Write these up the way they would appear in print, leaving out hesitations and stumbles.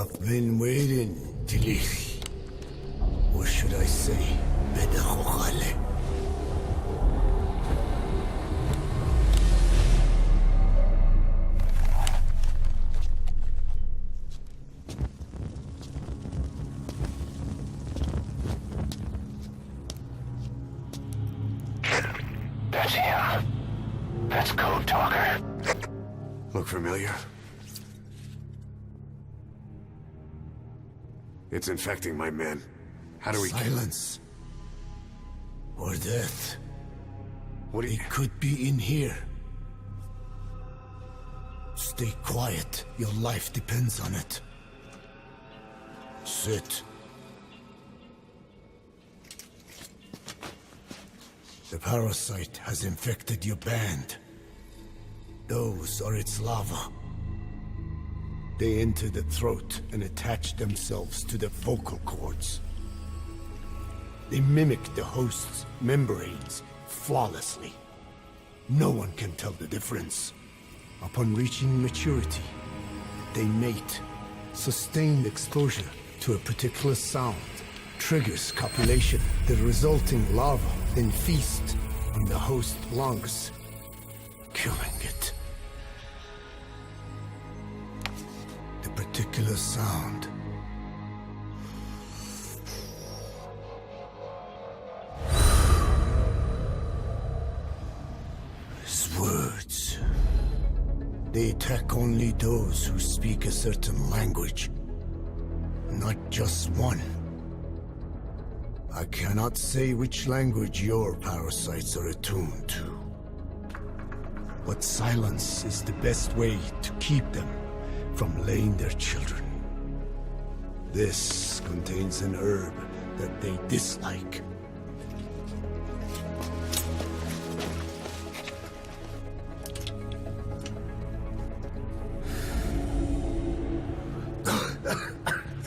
I've been waiting, Tilich. Or should I say, Bedachochale. That's him. That's Code Talker. Look familiar? It's infecting my men. How do we... Silence. Or death. What do you... It could be in here. Stay quiet. Your life depends on it. Sit. The parasite has infected your band. Those are its larvae. They enter the throat and attach themselves to the vocal cords. They mimic the host's membranes flawlessly. No one can tell the difference. Upon reaching maturity, they mate. Sustained exposure to a particular sound triggers copulation. The resulting larva then feast on the host lungs, killing it. The particular sound is words. They attack only those who speak a certain language, not just one. I cannot say which language your parasites are attuned to. But silence is the best way to keep them from laying their children. This contains an herb that they dislike.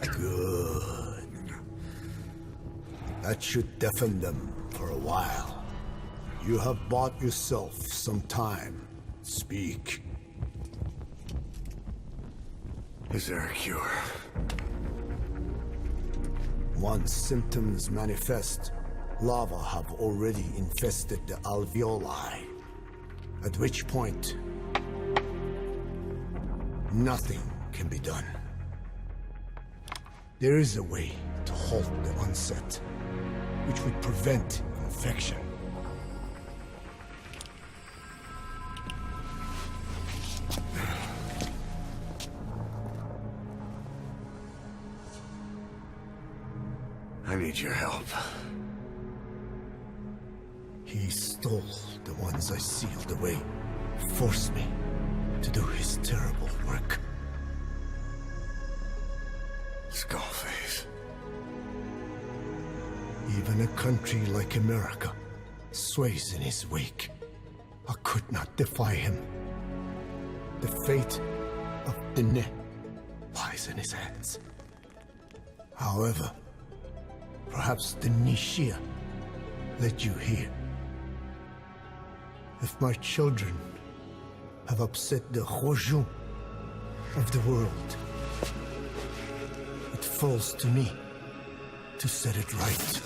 Good. That should deafen them for a while. You have bought yourself some time. Speak. Is there a cure? Once symptoms manifest, larvae have already infested the alveoli. At which point, nothing can be done. There is a way to halt the onset, which would prevent infection. I need your help. He stole the ones I sealed away, forced me to do his terrible work. Skullface. Even a country like America sways in his wake. I could not defy him. The fate of Dine lies in his hands. However, perhaps the Nishia led you here. If my children have upset the Rojun of the world, it falls to me to set it right.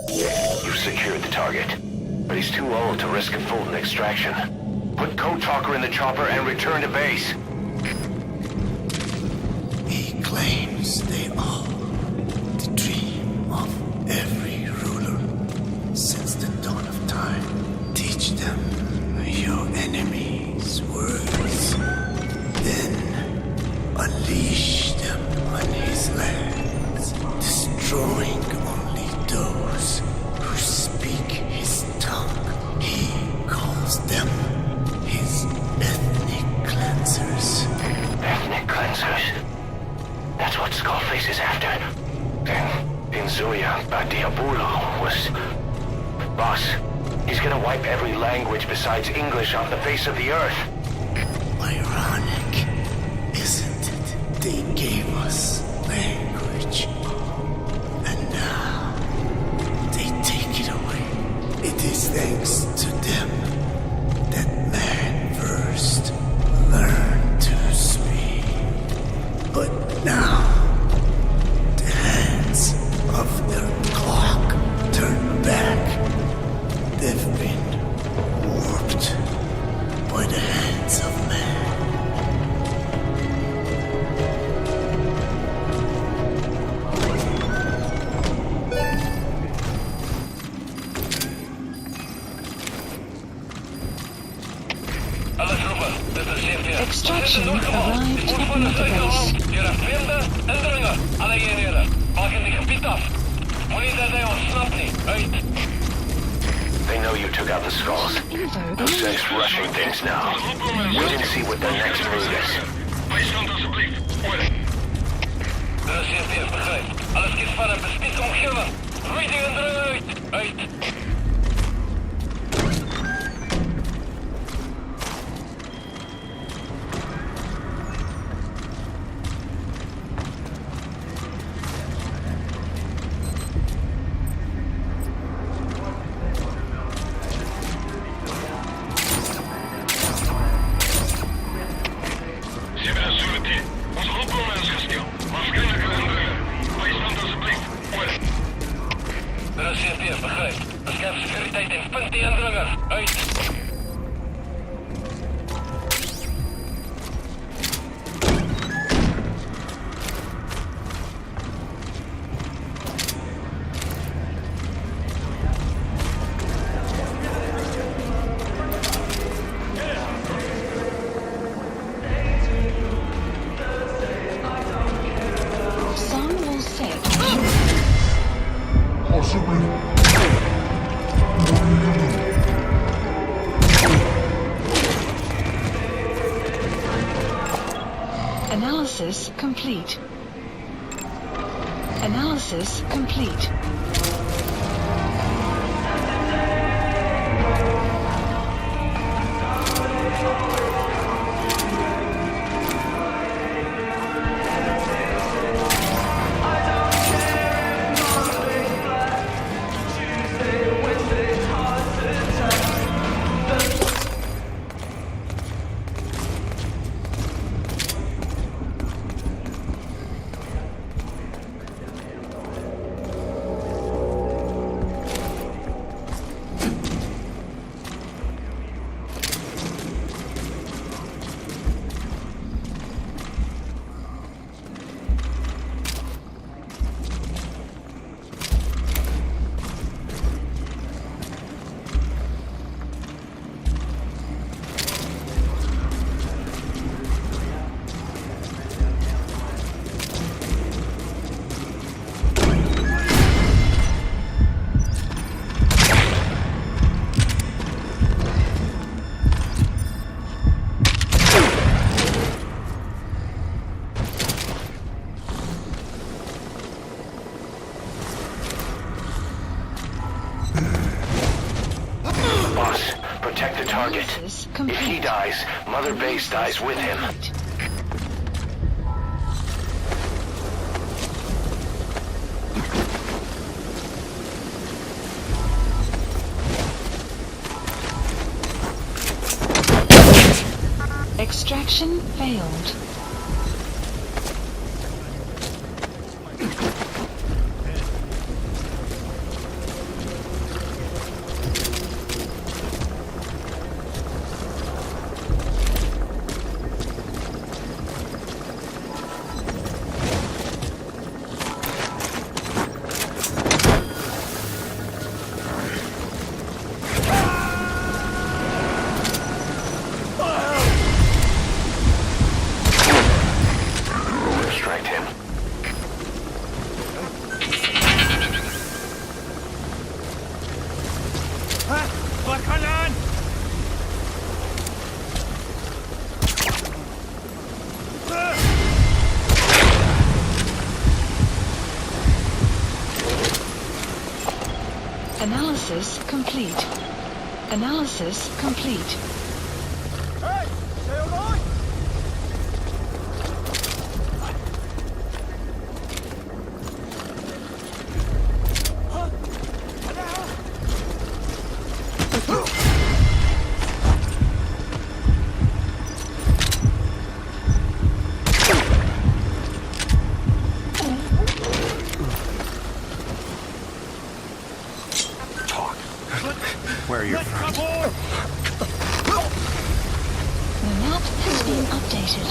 You've secured the target, but he's too old to risk a full extraction. Put Code Talker in the chopper and return to base. He claims they are the dream of every ruler since the dawn of time. Teach them your enemy's words, then unleash them on his lands, destroying only those who speak his tongue. He calls them his But Diabolo was... Boss, he's gonna wipe every language besides English off the face of the earth. Ironic, isn't it? They gave us language. And now, they take it away. It is thanks to them that man first learned to speak. But now, the hands of the clock turn back. They've been warped by the hands of man. Extraction arrived at Machete. Jullie vrienden en dringen. Alle eenheden. Maken die gebied af. Wanneer dat hij ontsnapt niet. Uit. They know you took out the skulls. Who's next rushing things now? Wait and see what their next move is. Bijstand alsjeblieft. Oorlog. Er is hier weer begrijp. Alles kies van een bestiet omgeven. Waiting en dringen uit. Uit. Analysis complete. Analysis complete. Protect the target. If he dies, Mother Base dies with him. Extraction failed. Analysis complete. Analysis complete. Where are your friends? The map has been updated.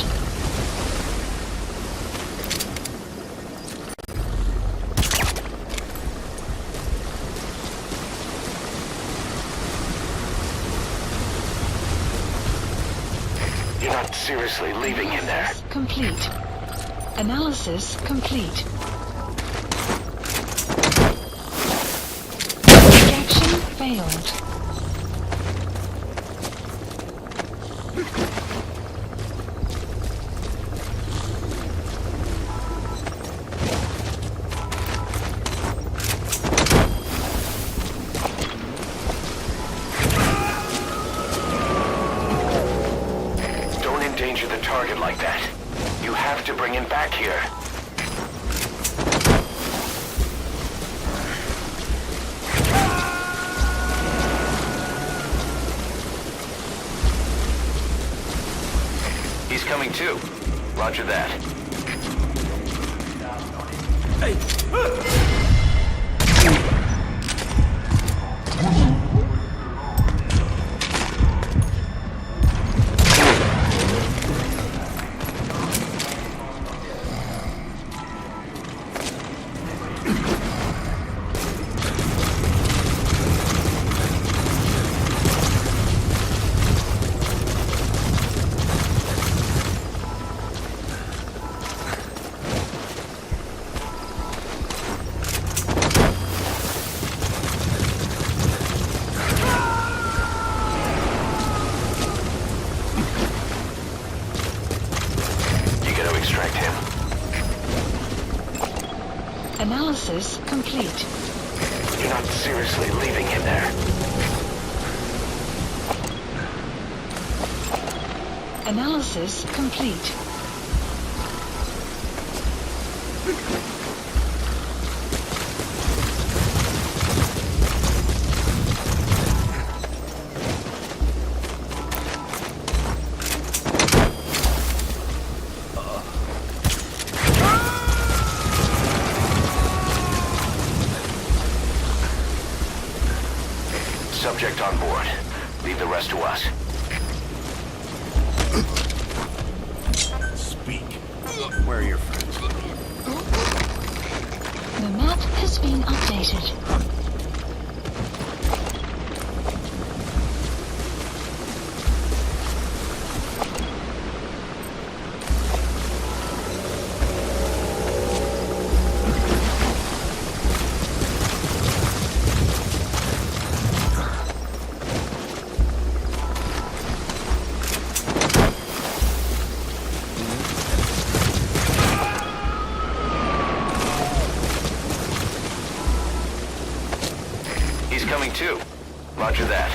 You're not seriously leaving him there. Complete. Analysis complete. Extraction failed. Don't endanger the target like that. You have to bring him back here. He's coming too. Roger that. Extract him. Analysis complete. You're not seriously leaving him there. Analysis complete. Subject on board. Leave the rest to us. Speak. Where are your friends? The map has been updated. Coming too. Roger that.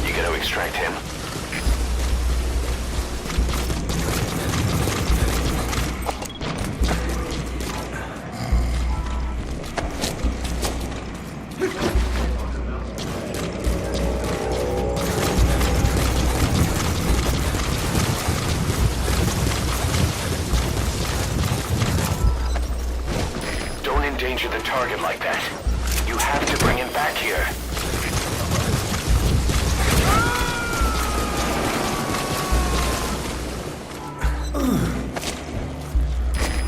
You gotta extract him. Endanger the target like that. You have to bring him back here.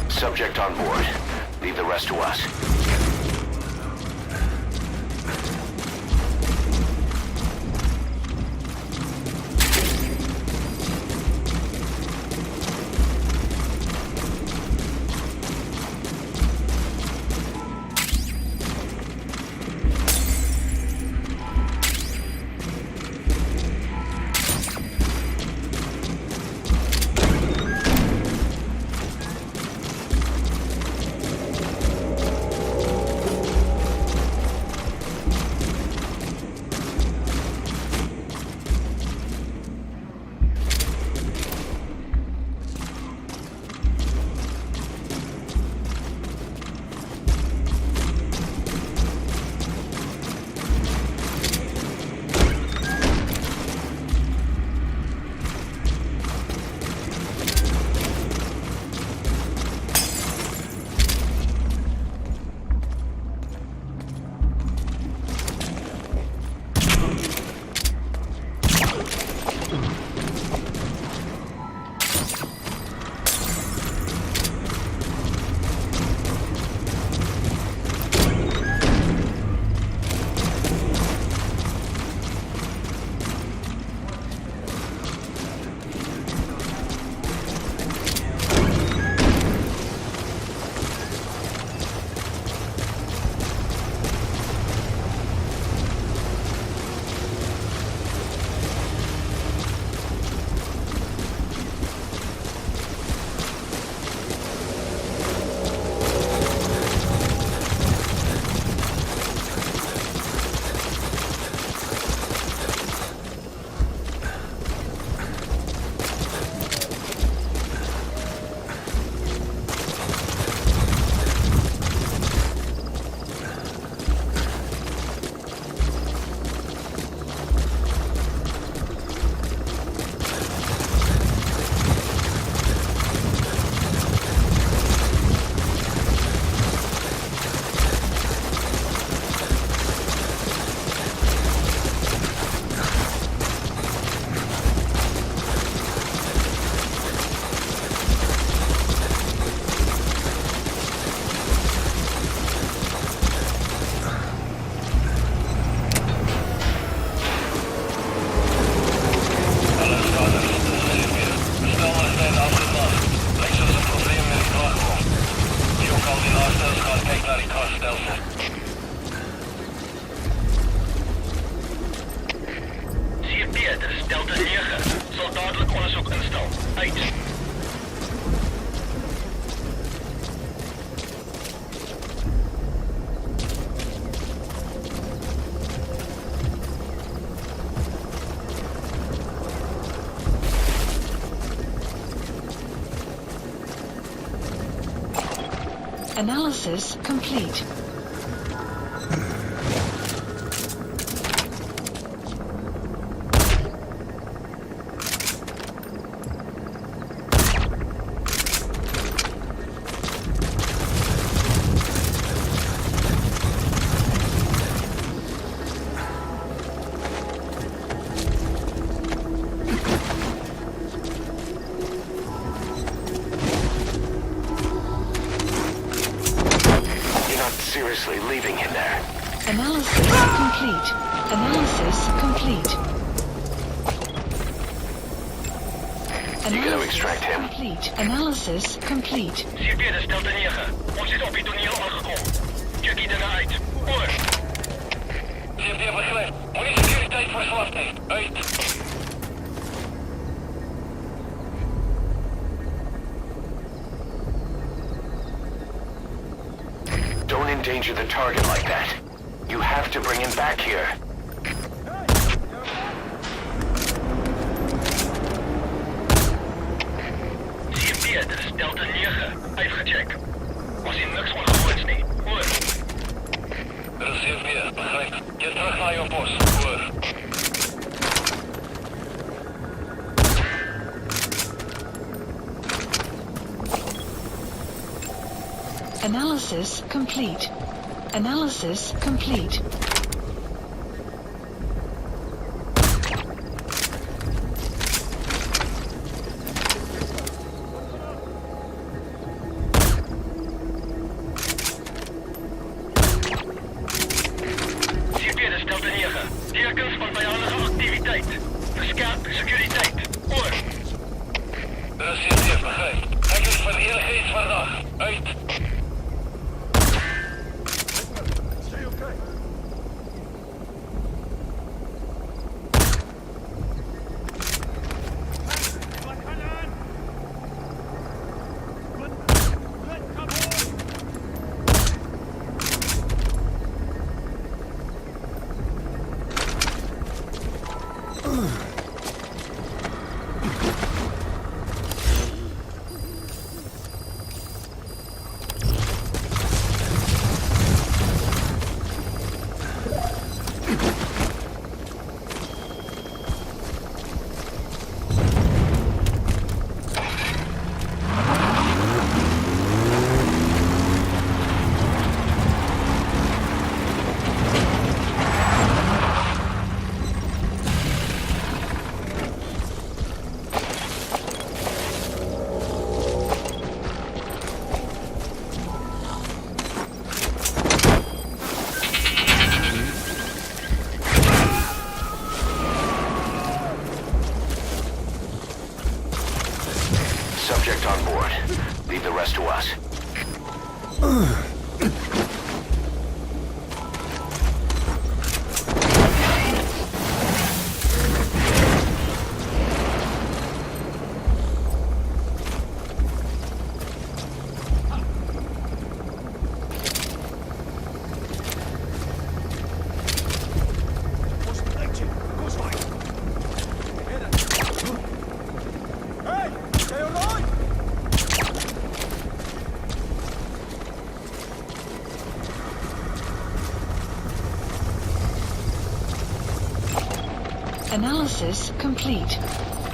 Subject on board. Leave the rest to us. Uit. Analysis complete. Seriously leaving him there. Analysis complete. Analysis complete. You gonna extract him? Complete. Analysis complete. CP stelt 9. Ons is op die toneel aangekom. Chucky daarna uit. Oor. CP begrijp. Moenie sekuriteit verslaafd heeft. Uit. Don't endanger the target like that. You have to bring him back here. CP, dit is Delta 9. Uitgecheckt. Was hier niks ongewoons nie. Oor. Dit is CP, begrijp. Keer terug naar jouw post. Oor. Analysis complete. Analysis complete. CP, dit stelt 9. Tekens van vijandige activiteit. Verskerp securiteit. Oor. Dit is CP, begrijp. Ek is van enigheidsverdacht. Uit. Subject on board. Leave the rest to us. Analysis complete.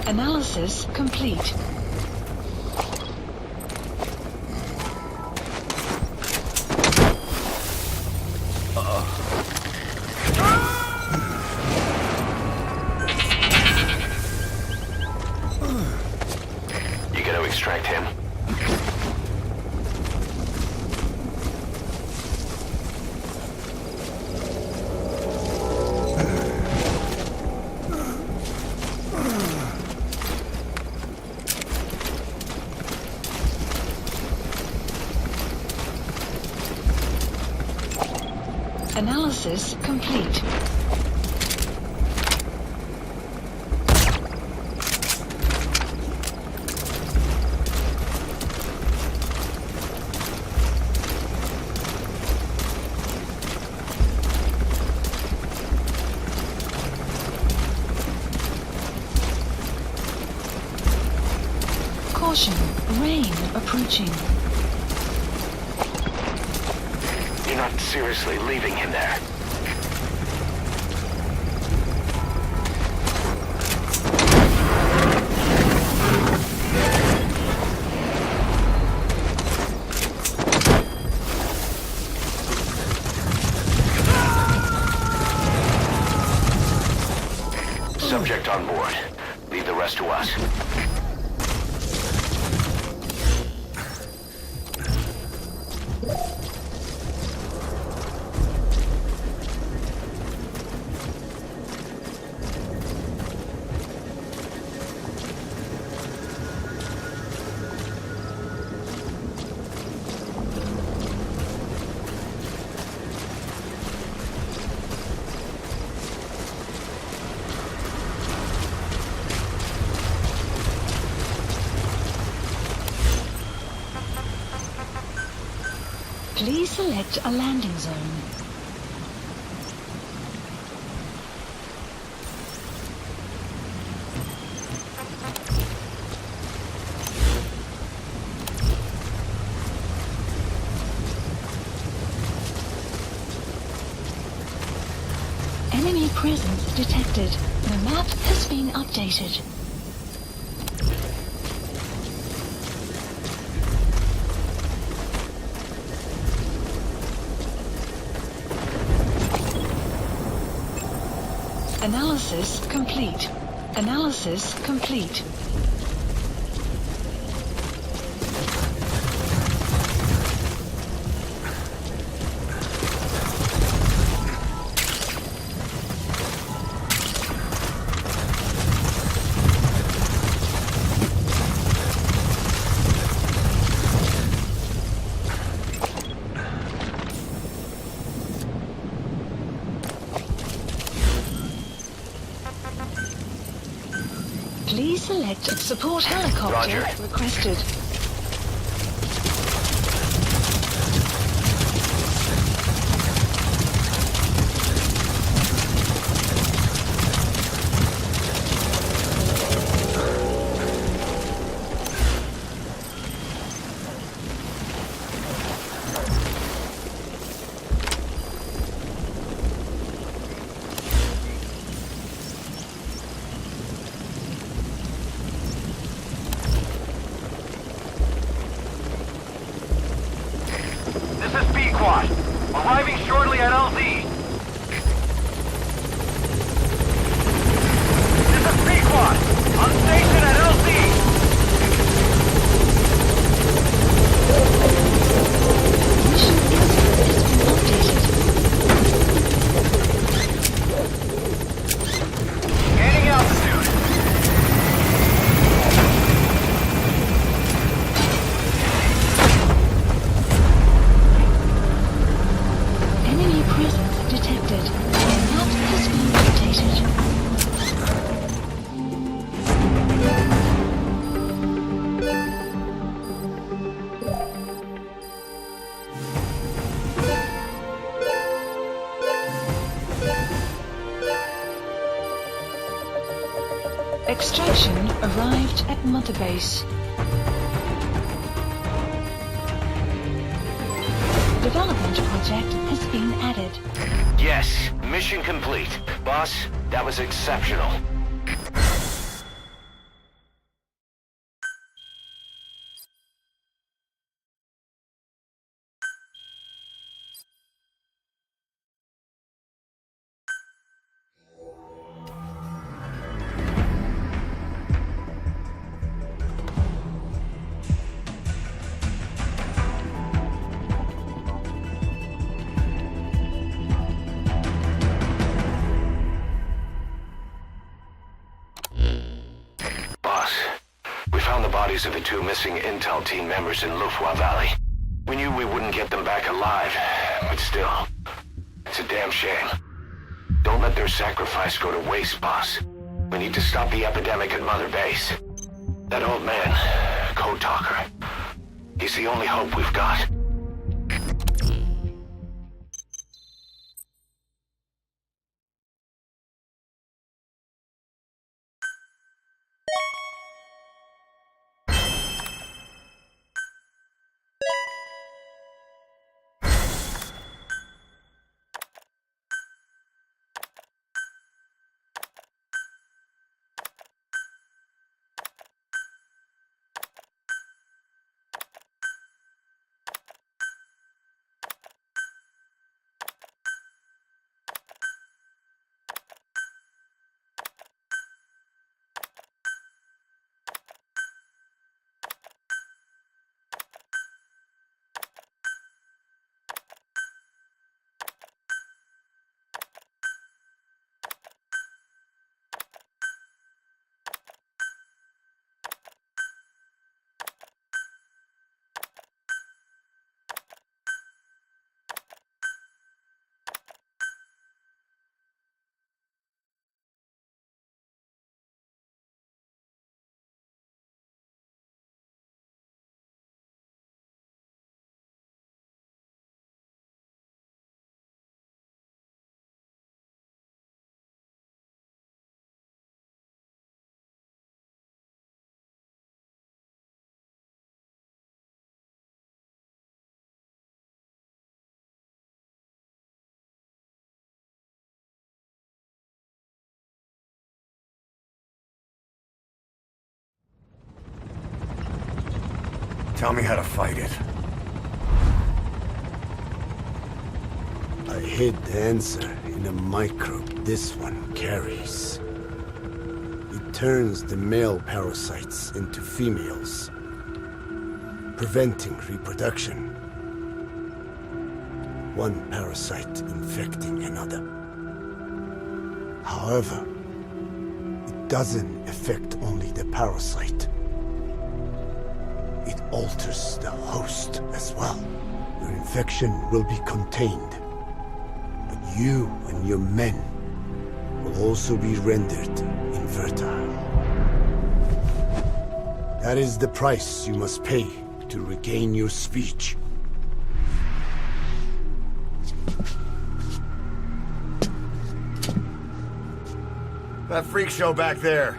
Analysis complete. You gonna extract him? Analysis complete. Caution, rain approaching. You're not seriously leaving him there. Subject on board. Leave the rest to us. Please select a landing zone. Enemy presence detected. The map has been updated. Analysis complete. Analysis complete. Please select support helicopter Roger. requested. This is B-Quad. Arriving shortly at LZ. This is B-Quad. On station at LZ. Mission has been updated. Gaining altitude. Enemy presence detected. The map has been updated. Extraction arrived at Mother Base. Development project has been added. Yes, mission complete. Boss, that was exceptional. Boss, we found the bodies of the two missing Intel team members in Lufwa Valley. We knew we wouldn't get them back alive, but still, it's a damn shame. Don't let their sacrifice go to waste, boss. We need to stop the epidemic at Mother Base. That old man, Code Talker, he's the only hope we've got. Tell me how to fight it. I hid the answer in a microbe this one carries. It turns the male parasites into females, preventing reproduction. One parasite infecting another. However, it doesn't affect only the parasite. It alters the host as well. Your infection will be contained, but you and your men will also be rendered infertile. That is the price you must pay to regain your speech. That freak show back there.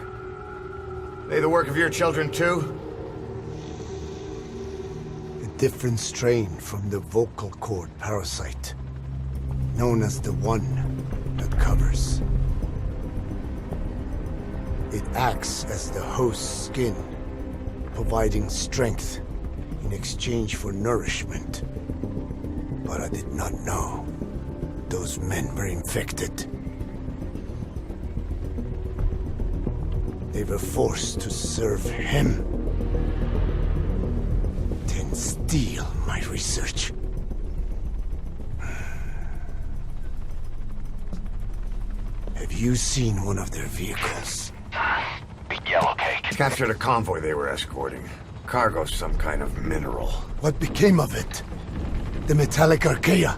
They the work of your children too? A different strain from the vocal cord parasite, known as the one that covers. It acts as the host's skin, providing strength in exchange for nourishment. But I did not know those men were infected. They were forced to serve him, then steal my research. Have you seen one of their vehicles? The yellow cake. Captured a convoy they were escorting. Cargo's some kind of mineral. What became of it? The metallic Archaea?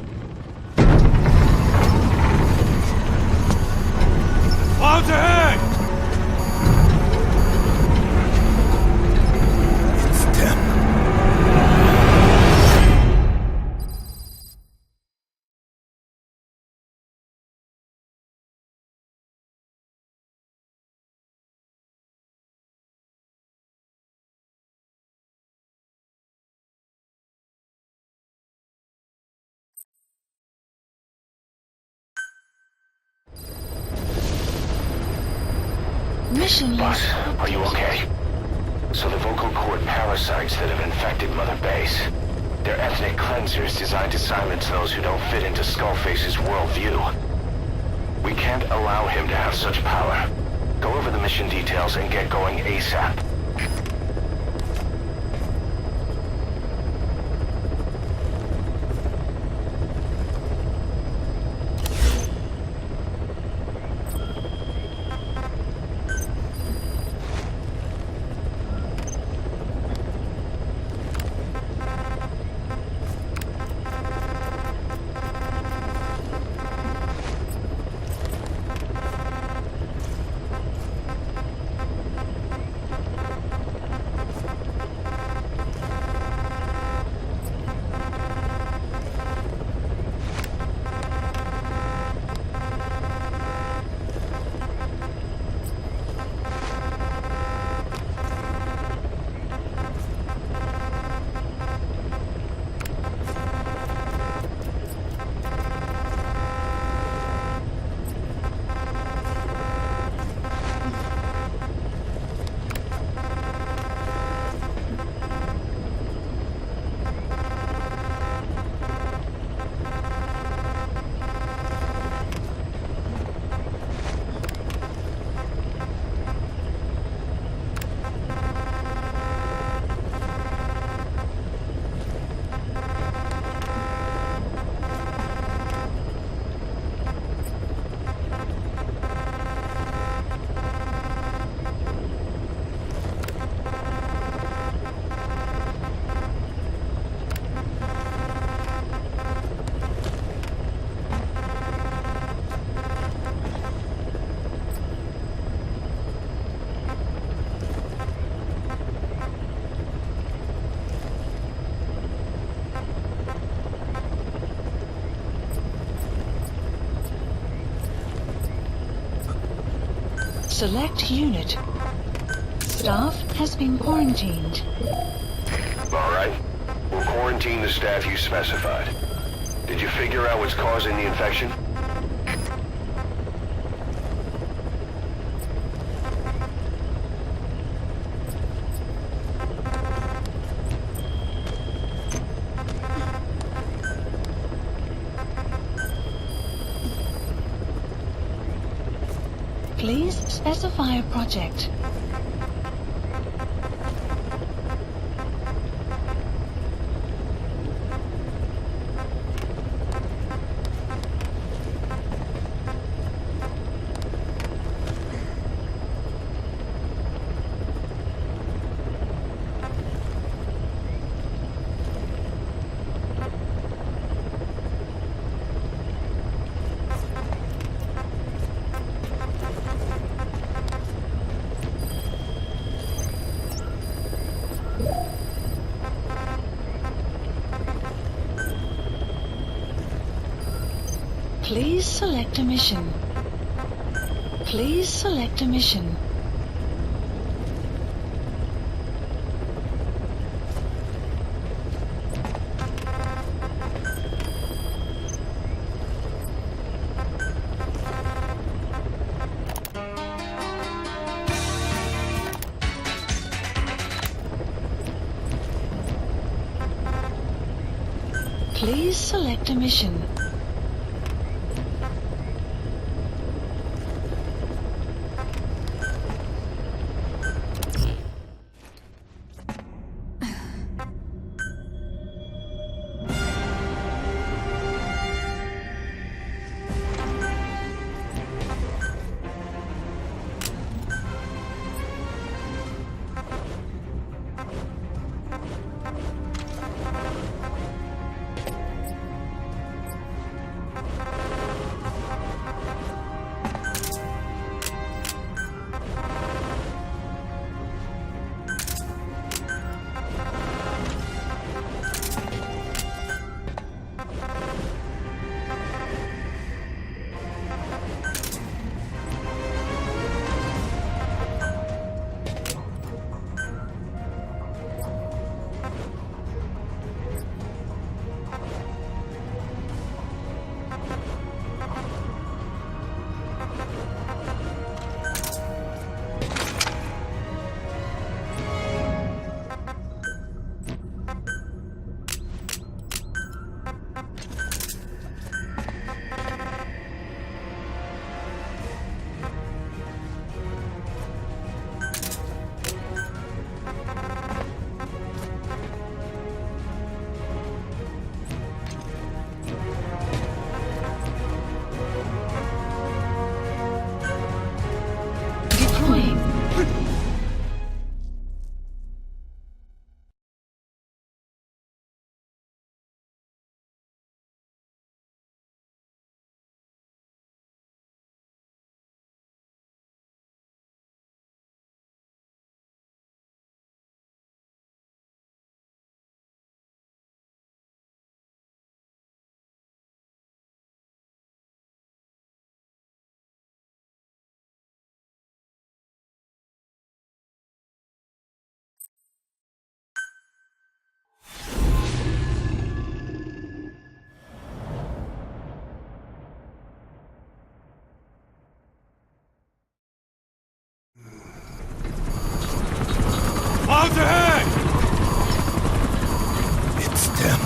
Clouds ahead! It's them. Mission Boss, are you okay? So the vocal cord parasites that have infected Mother Base, they're ethnic cleansers designed to silence those who don't fit into Skullface's worldview. We can't allow him to have such power. Go over the mission details and get going ASAP. Select unit. Staff has been quarantined. All right. We'll quarantine the staff you specified. Did you figure out what's causing the infection? Please specify a project. Please select a mission. Please select a mission. Please select a mission. Out ahead! It's them.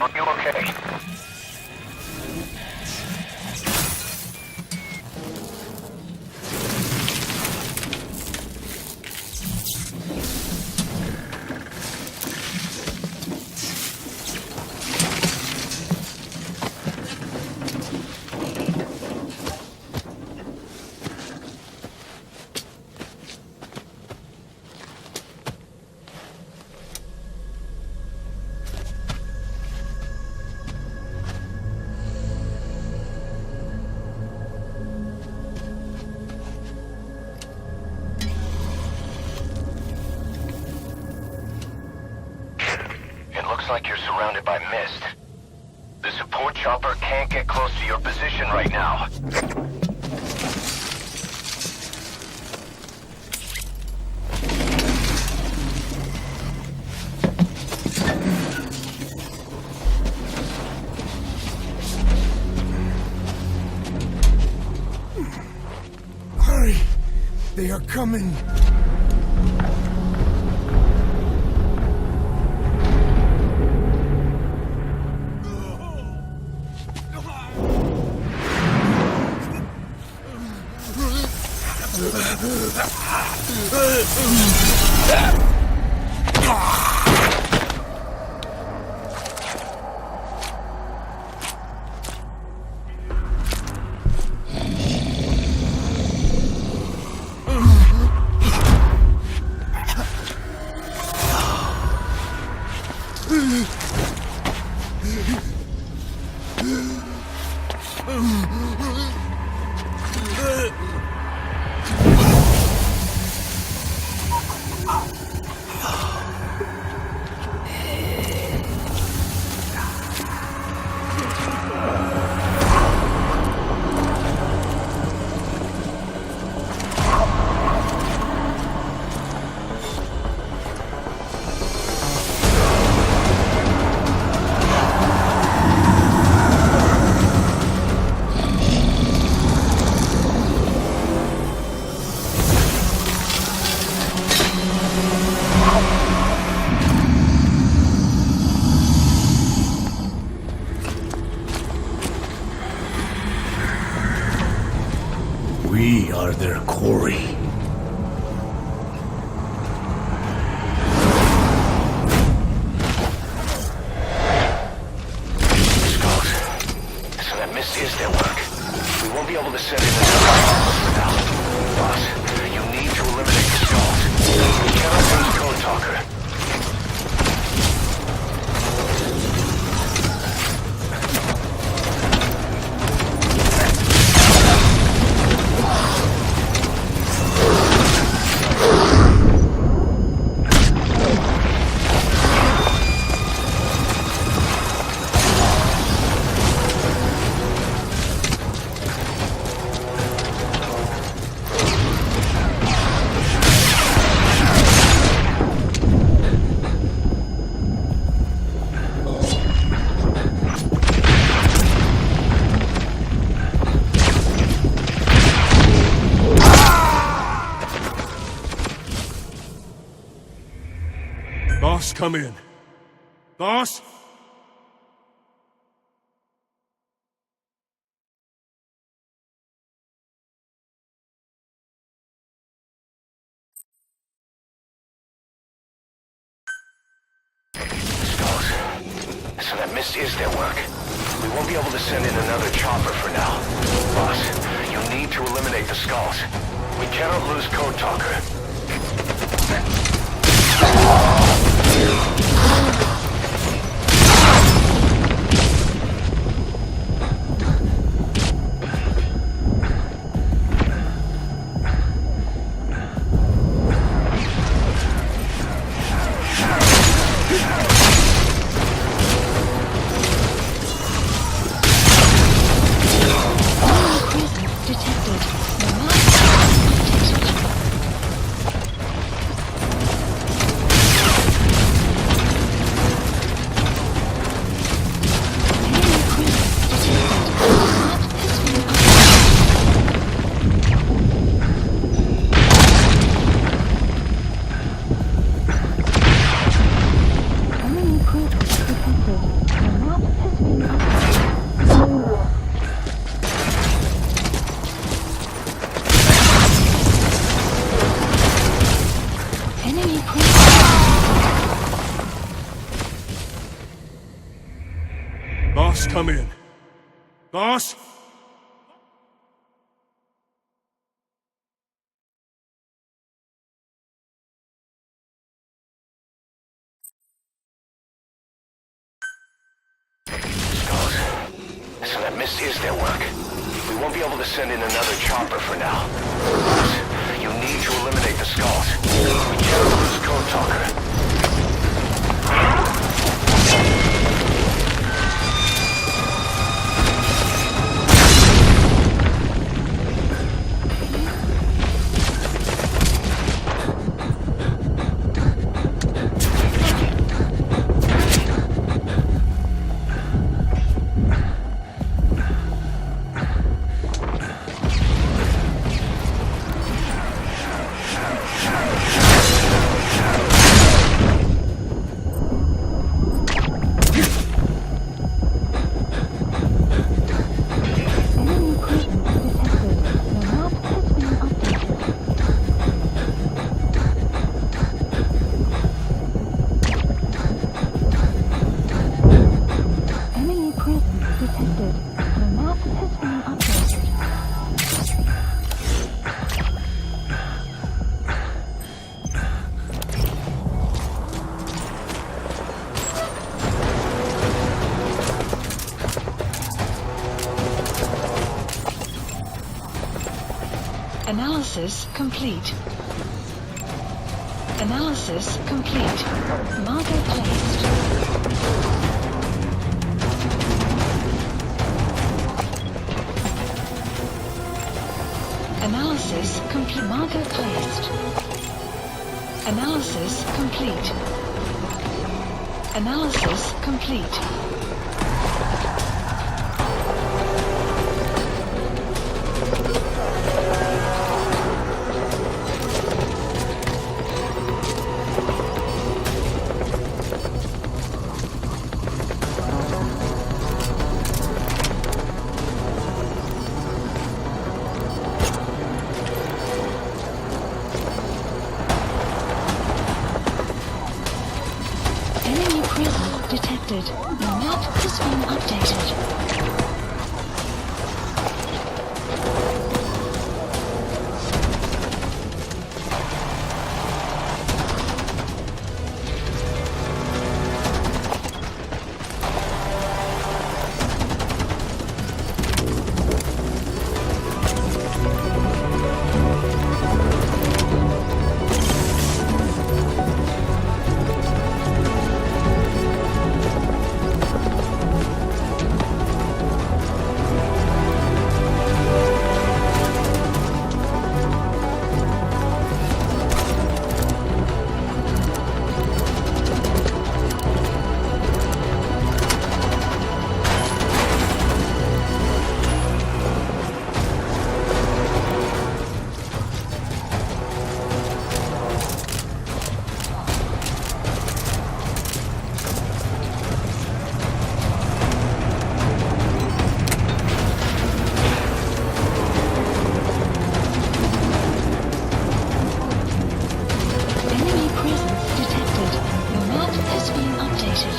Are you okay? like you're surrounded by mist. The support chopper can't get close to your position right now. Hurry! They are coming! We are their quarry. Skulls. So that mist is their work. We won't be able to send in another chopper for now. Boss, you need to eliminate the skulls. We cannot lose Code Talker. Boss, come in. Boss? Skulls. So that mist is their work. We won't be able to send in another chopper for now. Boss, you need to eliminate the skulls. We cannot lose Code Talker. Detected. The map updated. Boss, come in. Boss? So that mist is their work. We won't be able to send in another chopper for now. Boss, you need to eliminate the skulls. We can't lose Code Talker. Analysis complete. Analysis complete. Marker placed. Analysis complete. Marker placed. Analysis complete. Analysis complete. Enemy presence detected. The map has been updated. Enemy presence detected. The map has been updated.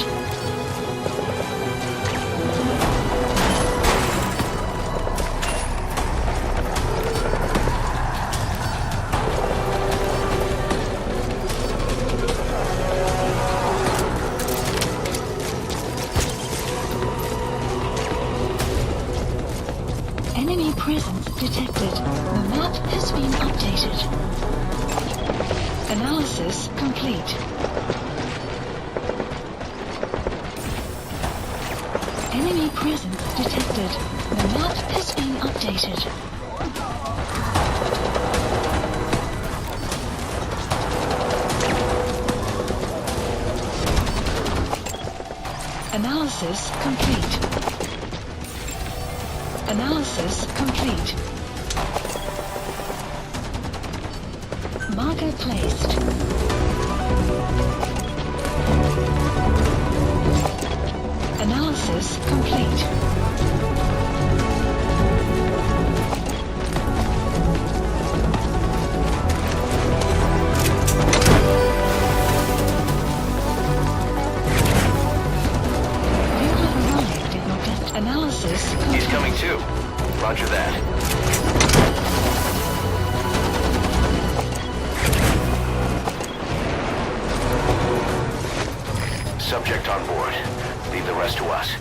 Enemy presence detected. The map has been updated. Analysis complete. Enemy presence detected. The map has been updated. Analysis complete. Analysis complete. Marker placed. Analysis complete. You have arrived at your best analysis complete. He's coming too. Roger that. Subject on board. Leave the rest to us.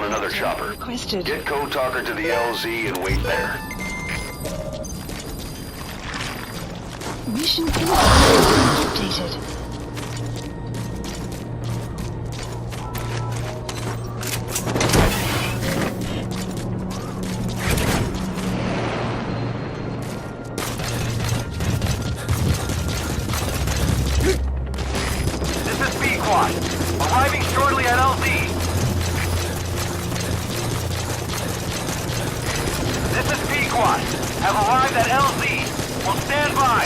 another chopper. Requested. Get Code Talker to the LZ and wait there. Mission updated. This is B-Quad. Arriving shortly at LZ. This is B-Quad. Have arrived at LZ. Will stand by.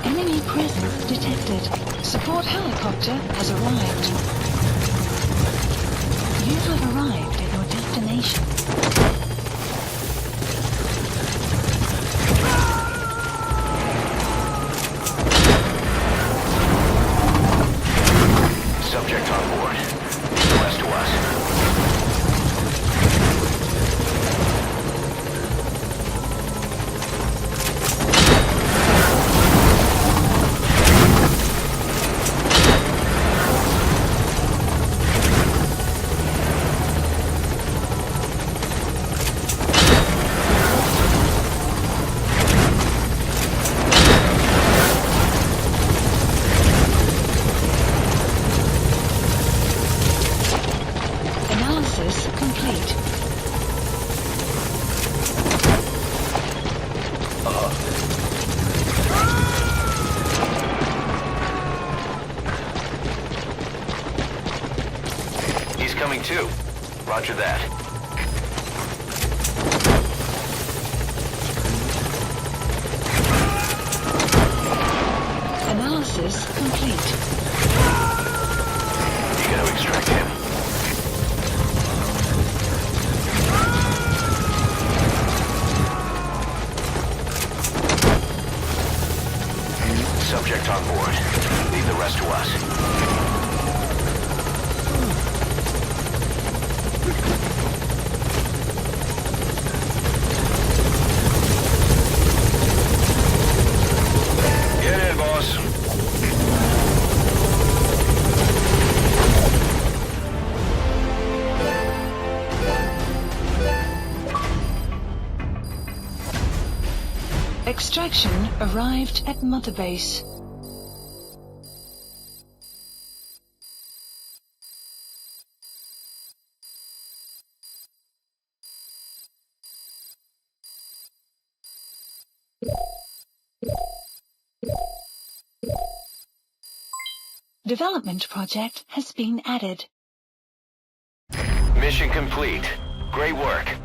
Enemy presence detected. Support helicopter has arrived. You have arrived at your destination. Subject on board. The rest to us. Analysis complete. He's coming too. Roger that. Analysis complete. You gotta extract him. Subject on board. Leave the rest to us. Get in, boss. Extraction arrived at Mother Base. Development project has been added. Mission complete. Great work.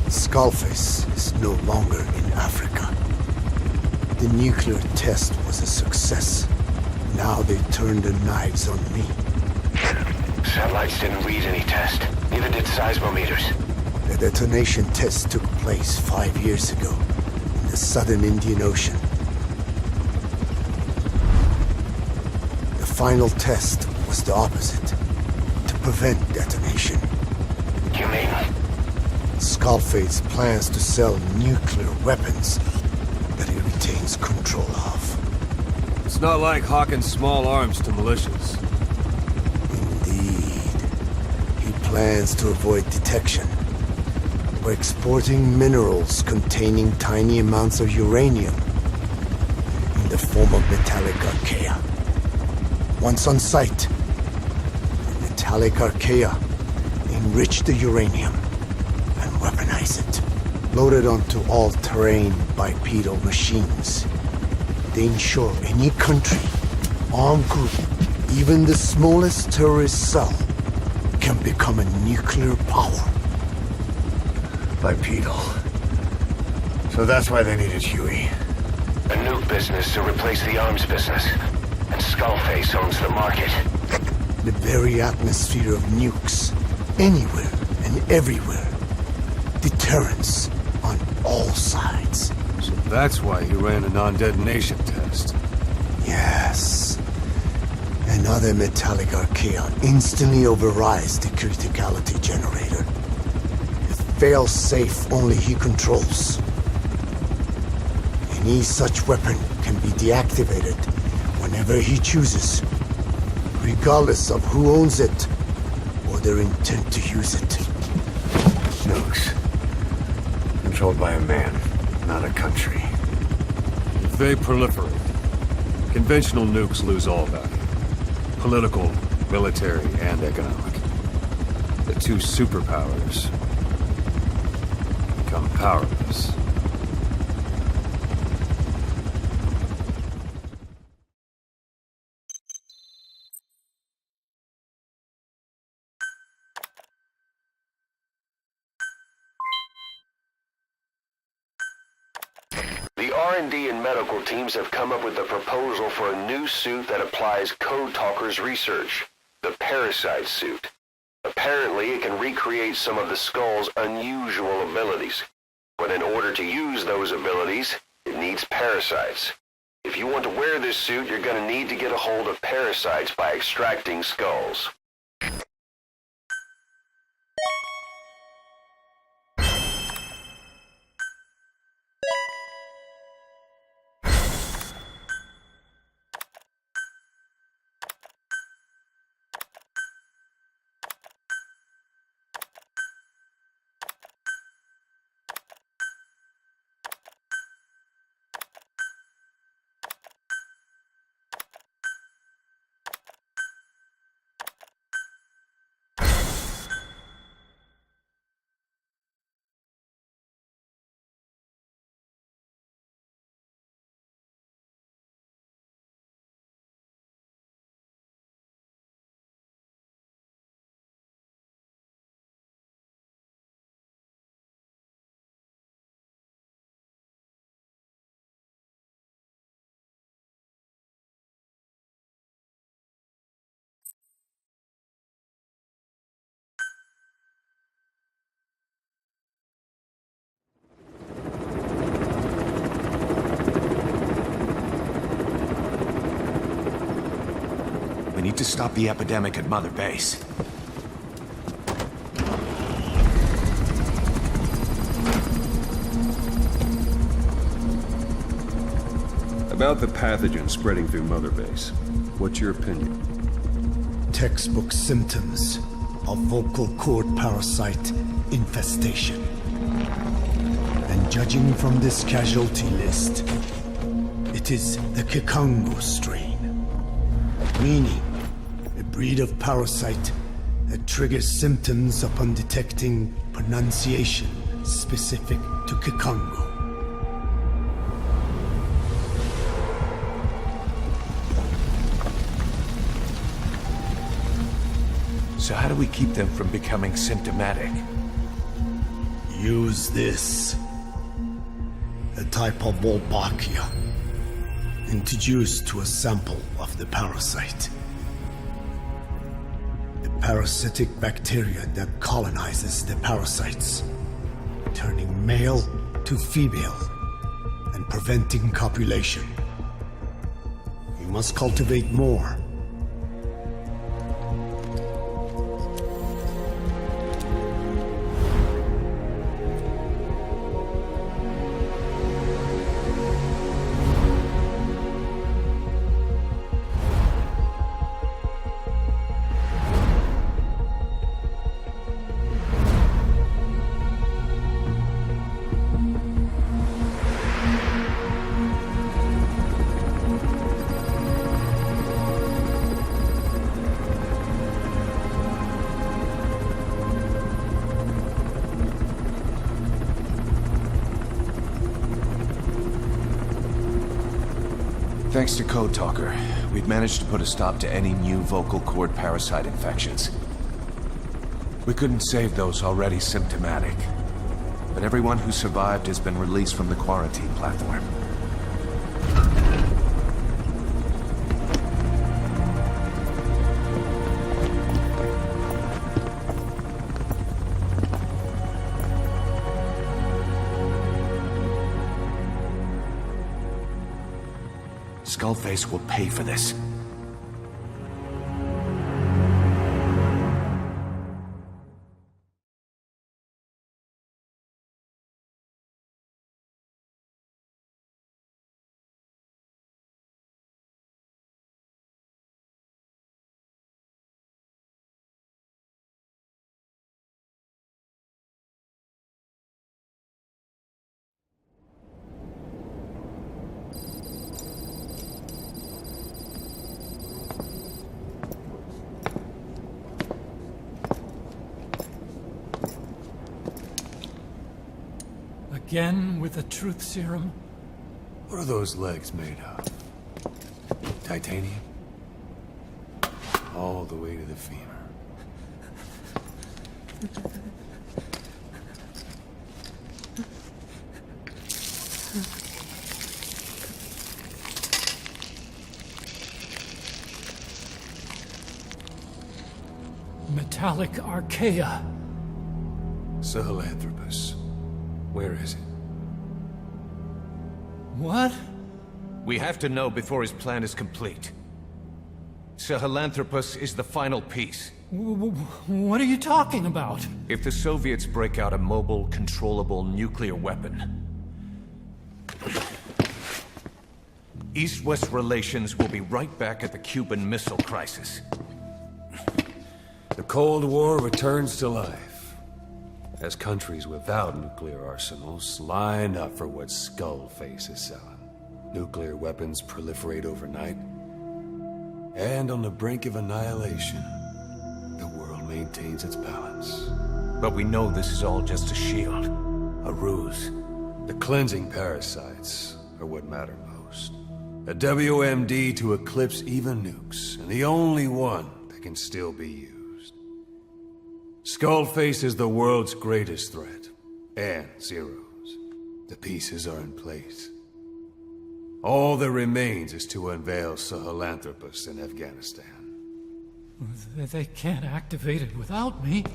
Skullface is no longer in Africa. The nuclear test was a success. Now they turned their knives on me. Satellites didn't read any test. Neither did seismometers. The detonation test took place 5 years ago in the southern Indian Ocean. The final test was the opposite, to prevent detonation. You mean? Skullface plans to sell nuclear weapons that he retains control of. It's not like hawking small arms to militias. Indeed. He plans to avoid detection by exporting minerals containing tiny amounts of uranium in the form of metallic Archaea. Once on site, the metallic Archaea enrich the uranium and weaponize it. Load it onto all-terrain bipedal machines. They ensure any country, armed group, even the smallest terrorist cell, can become a nuclear power. Bipedal. So that's why they needed Huey. A nuke business to replace the arms business. And Skullface owns the market. The very atmosphere of nukes, anywhere and everywhere. Deterrence on all sides. So that's why he ran a non-detonation test. Yes. Another metallic Archaea instantly overrides the criticality generator. It fails safe only he controls. Any such weapon can be deactivated whenever he chooses, regardless of who owns it or their intent to use it. Nukes. Controlled by a man, not a country. If they proliferate, conventional nukes lose all value. Political, military, and economic. The two superpowers become powerless. The R&D and medical teams have come up with a proposal for a new suit that applies Code Talker's research, the Parasite suit. Apparently, it can recreate some of the Skull's unusual abilities. But in order to use those abilities, it needs parasites. If you want to wear this suit, you're going to need to get a hold of parasites by extracting skulls. We need to stop the epidemic at Mother Base. About the pathogen spreading through Mother Base, what's your opinion? Textbook symptoms of vocal cord parasite infestation. And judging from this casualty list, it is the Kikango strain. Meaning, a breed of parasite that triggers symptoms upon detecting pronunciation specific to Kikango. So how do we keep them from becoming symptomatic? Use this. A type of Wolbachia, introduced to a sample of the parasite. A parasitic bacteria that colonizes the parasites, turning male to female and preventing copulation. You must cultivate more. Thanks to Code Talker, we've managed to put a stop to any new vocal cord parasite infections. We couldn't save those already symptomatic, but everyone who survived has been released from the quarantine platform. Skullface will pay for this. Again with the truth serum? What are those legs made of? Titanium? All the way to the femur. Metallic Archaea. Sahelanthropus. Where is it? What? We have to know before his plan is complete. Sahelanthropus is the final piece. What are you talking about? If the Soviets break out a mobile, controllable nuclear weapon, East-West relations will be right back at the Cuban Missile Crisis. The Cold War returns to life, as countries without nuclear arsenals line up for what Skullface is selling. Nuclear weapons proliferate overnight, and on the brink of annihilation, the world maintains its balance. But we know this is all just a shield, a ruse. The cleansing parasites are what matter most. A WMD to eclipse even nukes, and the only one that can still be used. Skullface is the world's greatest threat, and Zero's. The pieces are in place. All that remains is to unveil Sahelanthropus in Afghanistan. They can't activate it without me.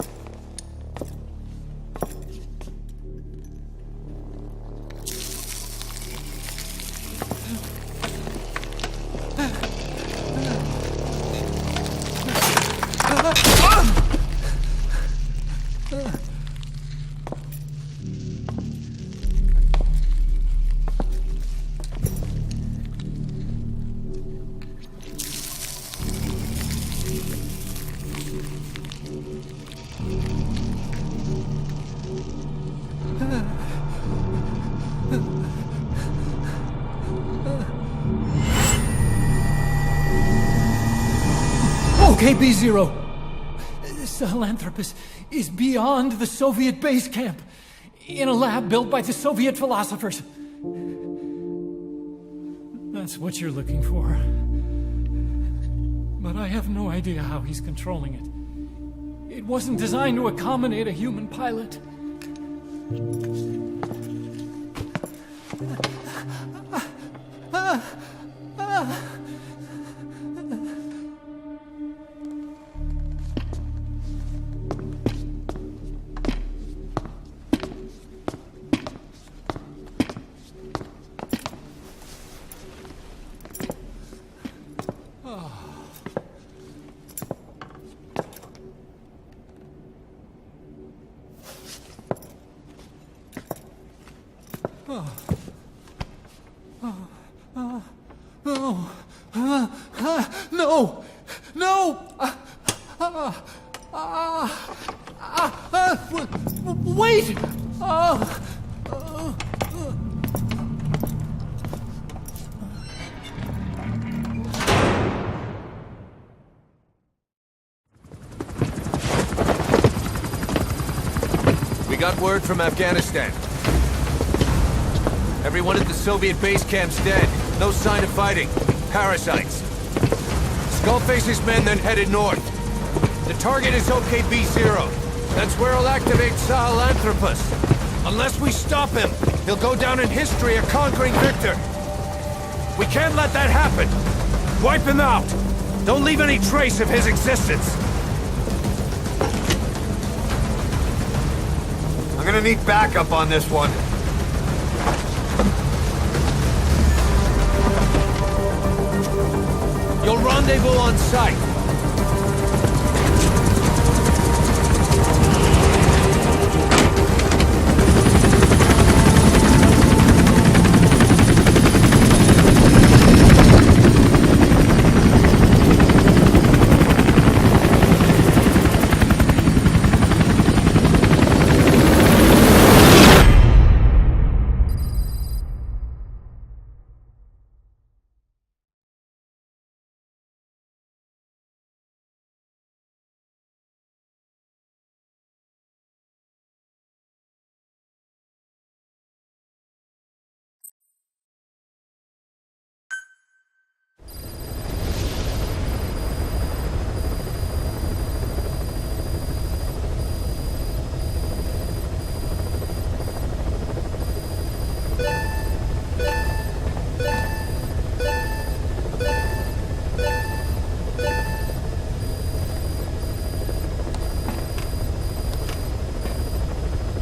Okay, B-Zero. Sahelanthropus is beyond the Soviet base camp, in a lab built by the Soviet philosophers. That's what you're looking for. But I have no idea how he's controlling it. It wasn't designed to accommodate a human pilot. No! No! Wait! We got word from Afghanistan. Everyone at the Soviet base camp's dead. No sign of fighting. Parasites. Skullface's men then headed north. The target is OKB-0. That's where he'll activate Sahelanthropus. Unless we stop him, he'll go down in history a conquering victor. We can't let that happen. Wipe him out. Don't leave any trace of his existence. I'm gonna need backup on this one. You'll rendezvous on site.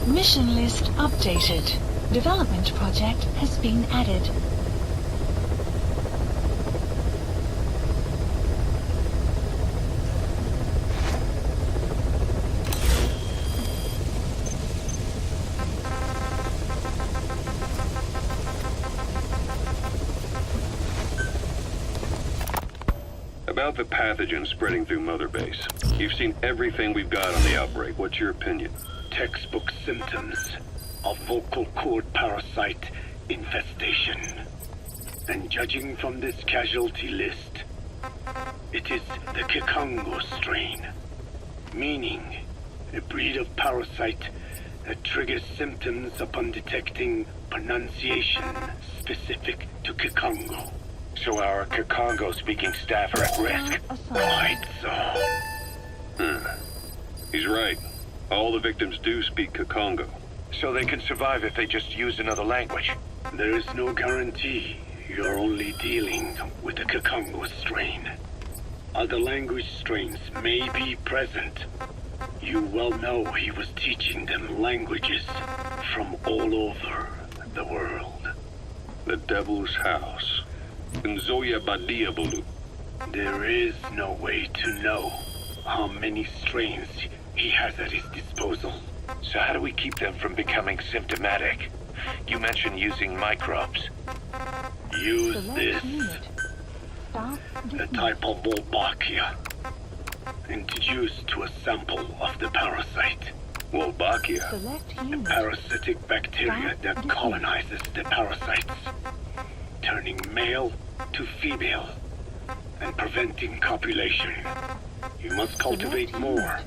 Mission list updated. Development project has been added. About the pathogen spreading through Mother Base. You've seen everything we've got on the outbreak. What's your opinion? Textbook symptoms of vocal cord parasite infestation. And judging from this casualty list, it is the Kikongo strain, meaning a breed of parasite that triggers symptoms upon detecting pronunciation specific to Kikongo. So our Kikongo-speaking staff are at risk. Quite so. He's right. All the victims do speak Kikongo. So they can survive if they just use another language. There is no guarantee. You're only dealing with the Kikongo strain. Other language strains may be present. You well know he was teaching them languages from all over the world. The Devil's House. Nzoya Badia Bulu. There is no way to know how many strains he has at his disposal. So how do we keep them from becoming symptomatic? You mentioned using microbes. Use this. A type of Wolbachia. Introduced to a sample of the parasite. Wolbachia? A parasitic bacteria that colonizes the parasites, turning male to female and preventing copulation. You must cultivate more.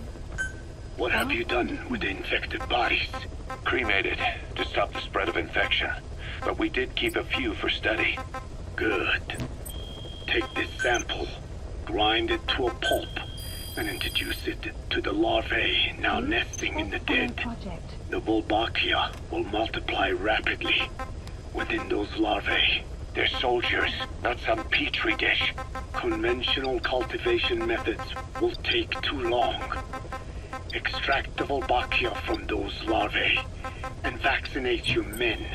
What have you done with the infected bodies? Cremated to stop the spread of infection. But we did keep a few for study. Good. Take this sample, grind it to a pulp, and introduce it to the larvae now nesting in the dead. The Wolbachia will multiply rapidly within those larvae. They're soldiers, not some petri dish. Conventional cultivation methods will take too long. Extract the Wolbachia from those larvae and vaccinate your men.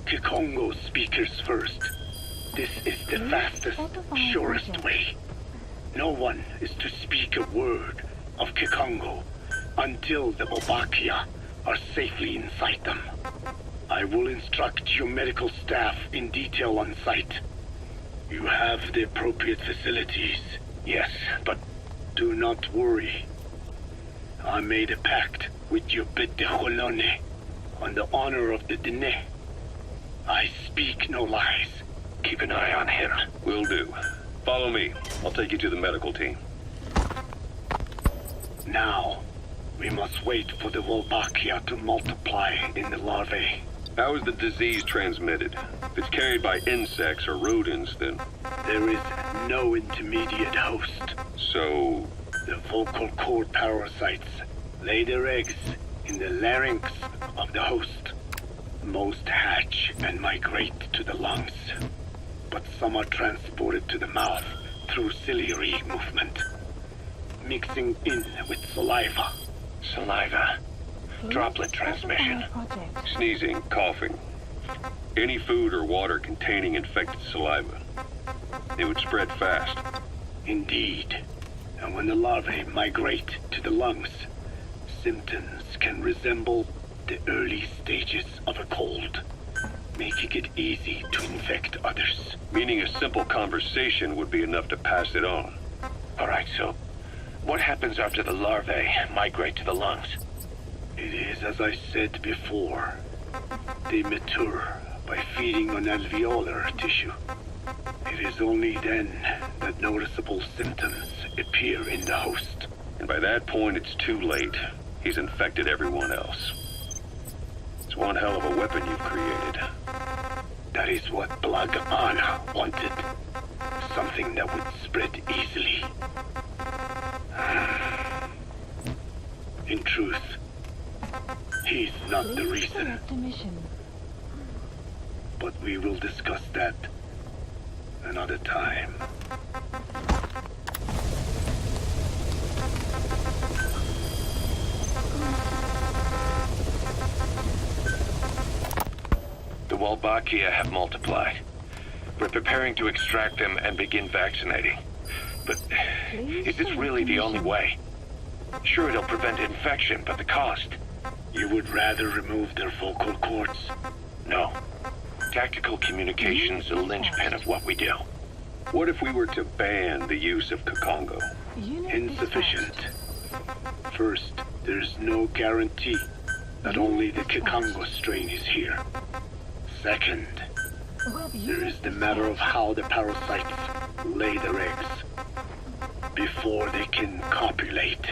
Kikongo speakers first. This is the fastest, surest way. No one is to speak a word of Kikongo until the Wolbachia are safely inside them. I will instruct your medical staff in detail on site. You have the appropriate facilities. Yes, but do not worry. I made a pact with your Bete Holone on the honor of the Dene. I speak no lies. Keep an eye on him. Will do. Follow me. I'll take you to the medical team. Now, we must wait for the Wolbachia to multiply in the larvae. How is the disease transmitted? If it's carried by insects or rodents, then... There is no intermediate host. So... The vocal cord parasites lay their eggs in the larynx of the host. Most hatch and migrate to the lungs, but some are transported to the mouth through ciliary movement, mixing in with saliva. Saliva. Droplet transmission. Sneezing, coughing. Any food or water containing infected saliva. It would spread fast. Indeed. And when the larvae migrate to the lungs, symptoms can resemble the early stages of a cold, making it easy to infect others. Meaning a simple conversation would be enough to pass it on. Alright, so what happens after the larvae migrate to the lungs? It is as I said before. They mature by feeding on alveolar tissue. It is only then that noticeable symptoms appear in the host. And by that point, it's too late. He's infected everyone else. It's one hell of a weapon you've created. That is what Blag Anna wanted. Something that would spread easily. In truth, he's not the reason. But we will discuss that another time. The Walbachia have multiplied. We're preparing to extract them and begin vaccinating. But is this really the only way? Sure, it'll prevent infection, but the cost? You would rather remove their vocal cords? No. Tactical communication's the linchpin of what we do. What if we were to ban the use of Kakongo? Insufficient. First, there's no guarantee that only the Kakongo strain is here. Second, there is the matter of how the parasites lay their eggs. Before they can copulate,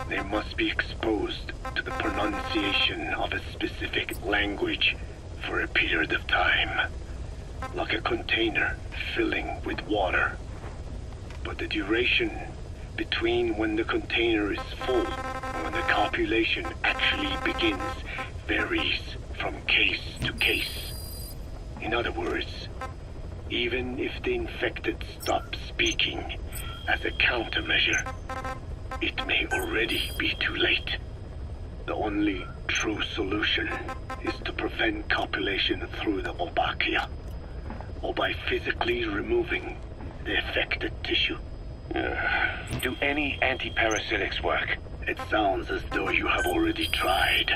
they must be exposed to the pronunciation of a specific language for a period of time, like a container filling with water. But the duration between when the container is full and when the copulation actually begins varies from case to case. In other words, even if the infected stop speaking as a countermeasure, it may already be too late. The only true solution is to prevent copulation through the Walbachia, or by physically removing the affected tissue. Do any anti-parasitics work? It sounds as though you have already tried.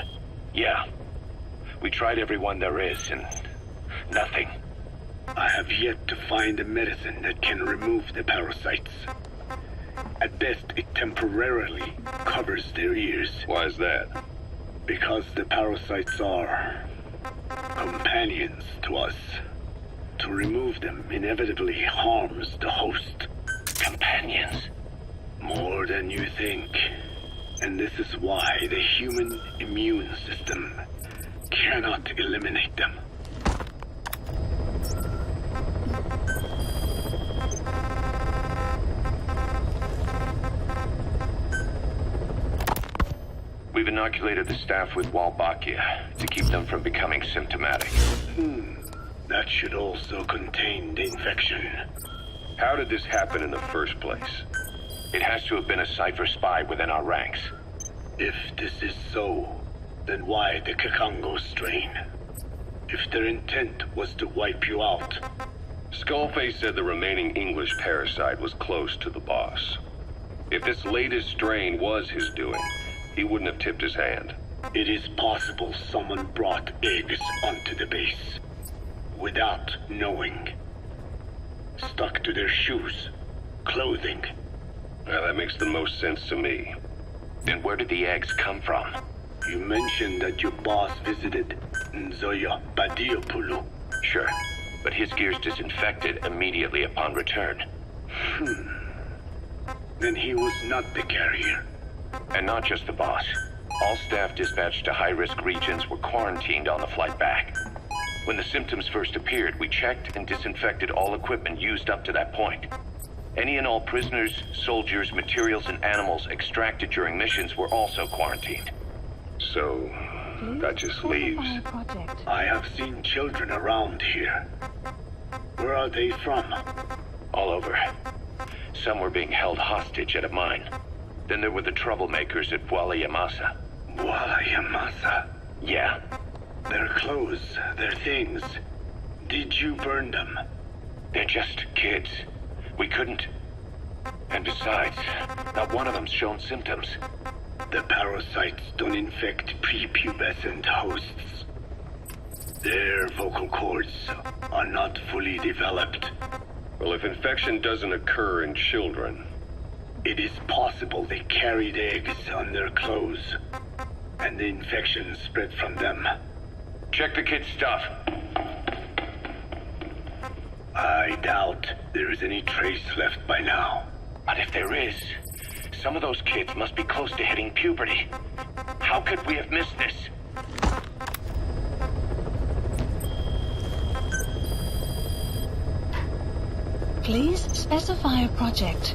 Yeah. We tried every one there is, and nothing. I have yet to find a medicine that can remove the parasites. At best, it temporarily covers their ears. Why is that? Because the parasites are companions to us. To remove them inevitably harms the host. Companions? More than you think. And this is why the human immune system cannot eliminate them. We've inoculated the staff with Walbachia to keep them from becoming symptomatic. That should also contain the infection. How did this happen in the first place? It has to have been a Cypher spy within our ranks. If this is so, then why the Kakongo strain? If their intent was to wipe you out. Skullface said the remaining English parasite was close to the boss. If this latest strain was his doing, he wouldn't have tipped his hand. It is possible someone brought eggs onto the base without knowing. Stuck to their shoes, clothing. Well, that makes the most sense to me. Then where did the eggs come from? You mentioned that your boss visited Nzoya Badiopulu. Sure, but his gear's disinfected immediately upon return. Then he was not the carrier. And not just the boss. All staff dispatched to high-risk regions were quarantined on the flight back. When the symptoms first appeared, we checked and disinfected all equipment used up to that point. Any and all prisoners, soldiers, materials, and animals extracted during missions were also quarantined. So, that just leaves... I have seen children around here. Where are they from? all over. Some were being held hostage at a mine. Then there were the troublemakers at Yamasa. Yamasa? Yeah. Their clothes, their things. Did you burn them? They're just kids. We couldn't. And besides, not one of them's shown symptoms. The parasites don't infect prepubescent hosts. Their vocal cords are not fully developed. Well, if infection doesn't occur in children... It is possible they carried eggs on their clothes, and the infection spread from them. Check the kid's stuff. I doubt there is any trace left by now. But if there is, some of those kids must be close to hitting puberty. How could we have missed this? Please specify a project.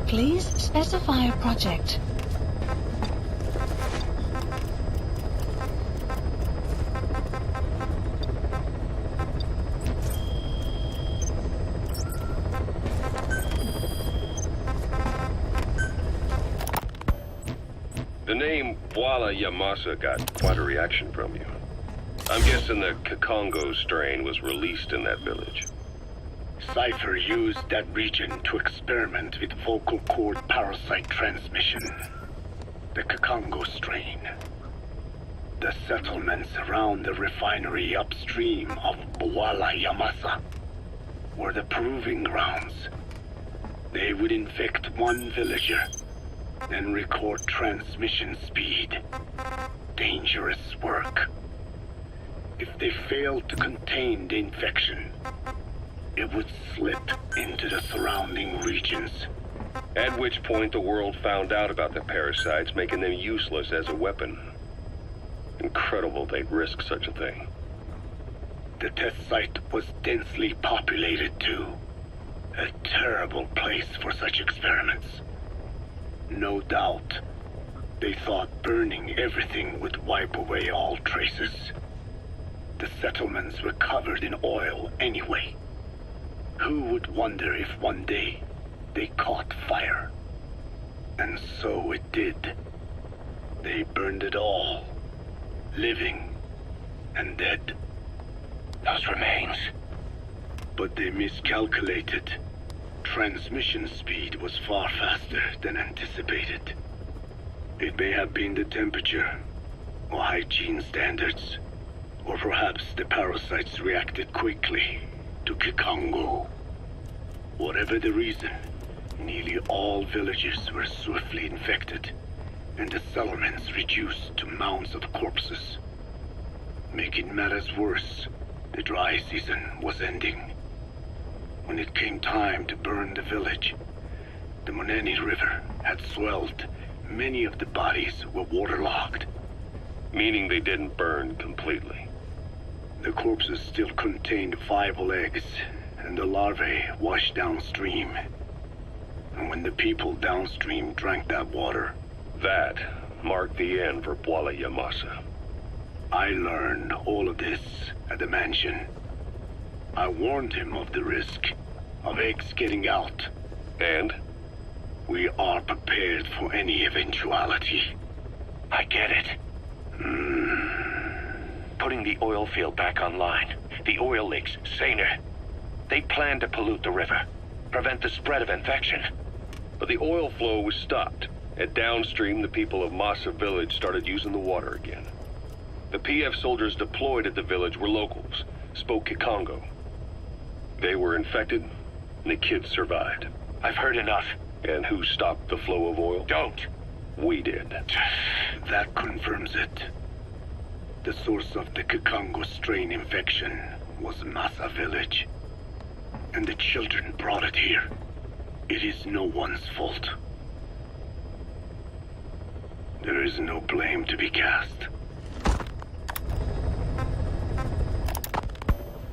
Please specify a project. The name Yamasa got quite a reaction from you. I'm guessing the Kakongo strain was released in that village. Cypher used that region to experiment with vocal cord parasite transmission. The Kakongo strain. The settlements around the refinery upstream of Yamasa were the proving grounds. They would infect one villager, then record transmission speed. Dangerous work. If they failed to contain the infection, it would slip into the surrounding regions. At which point the world found out about the parasites, making them useless as a weapon. Incredible they'd risk such a thing. The test site was densely populated too. A terrible place for such experiments. No doubt, they thought burning everything would wipe away all traces. The settlements were covered in oil anyway. Who would wonder if one day they caught fire? And so it did. They burned it all, living and dead. Those remains. But they miscalculated. Transmission speed was far faster than anticipated. It may have been the temperature, or hygiene standards, or perhaps the parasites reacted quickly to Kakongo. Whatever the reason, nearly all villages were swiftly infected, and the settlements reduced to mounds of corpses. Making matters worse, the dry season was ending. When it came time to burn the village, the Moneni River had swelled. Many of the bodies were waterlogged. Meaning they didn't burn completely. The corpses still contained viable eggs, and the larvae washed downstream. And when the people downstream drank that water... That marked the end for Yamasa. I learned all of this at the mansion. I warned him of the risk of eggs getting out. And? We are prepared for any eventuality. I get it. Putting the oil field back online. The oil leaks, saner. They planned to pollute the river, prevent the spread of infection. But the oil flow was stopped, and downstream the people of Masa village started using the water again. The PF soldiers deployed at the village were locals, spoke Kikongo. They were infected, and the kids survived. I've heard enough. And who stopped the flow of oil? Don't! We did. That confirms it. The source of the Kakongo strain infection was Massa Village. And the children brought it here. It is no one's fault. There is no blame to be cast.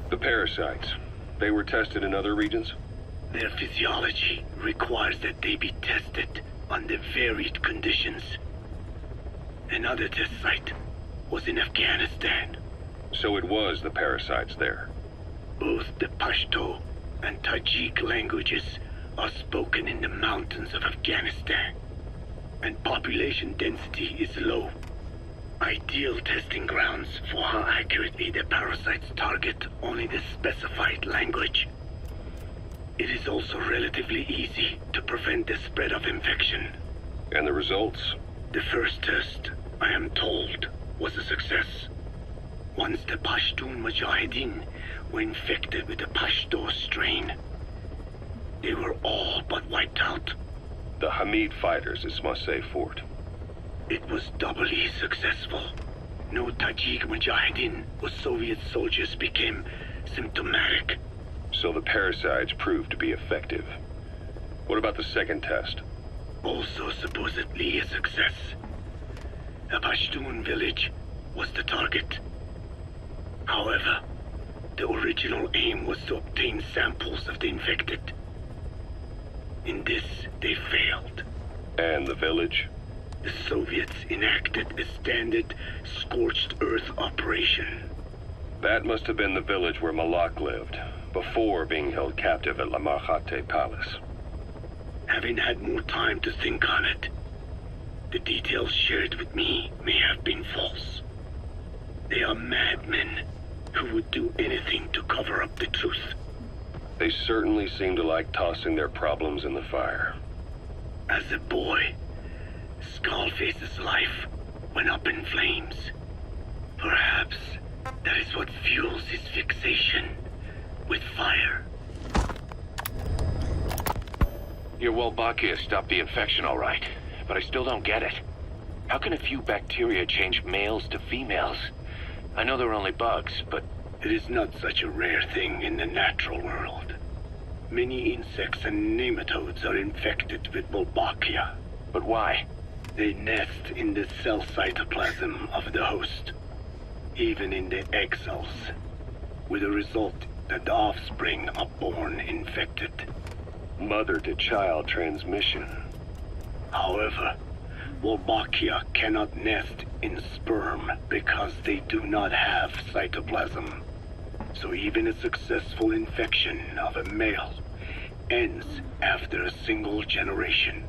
The parasites, they were tested in other regions? Their physiology requires that they be tested under varied conditions. Another test site was in Afghanistan. So it was the parasites there. Both the Pashto and Tajik languages are spoken in the mountains of Afghanistan, and population density is low. Ideal testing grounds for how accurately the parasites target only the specified language. It is also relatively easy to prevent the spread of infection. And the results? The first test, I am told, was a success. Once the Pashtun Mujahideen were infected with the Pashto strain, they were all but wiped out. The Hamid fighters at Machete Fort. It was doubly successful. No Tajik Mujahideen or Soviet soldiers became symptomatic. So the parasites proved to be effective. What about the second test? Also supposedly a success. A Pashtun village was the target. However, the original aim was to obtain samples of the infected. In this, they failed. And the village? The Soviets enacted a standard scorched earth operation. That must have been the village where Malak lived, before being held captive at La Machete Palace. Having had more time to think on it, the details shared with me may have been false. They are madmen who would do anything to cover up the truth. They certainly seem to like tossing their problems in the fire. As a boy, Skullface's life went up in flames. Perhaps that is what fuels his fixation with fire. Your Wolbachia stopped the infection all right, but I still don't get it. How can a few bacteria change males to females? I know they're only bugs, but... It is not such a rare thing in the natural world. Many insects and nematodes are infected with Wolbachia. But why? They nest in the cell cytoplasm of the host, even in the egg cells, with the result that the offspring are born infected. Mother-to-child transmission. However, Wolbachia cannot nest in sperm because they do not have cytoplasm. So even a successful infection of a male ends after a single generation.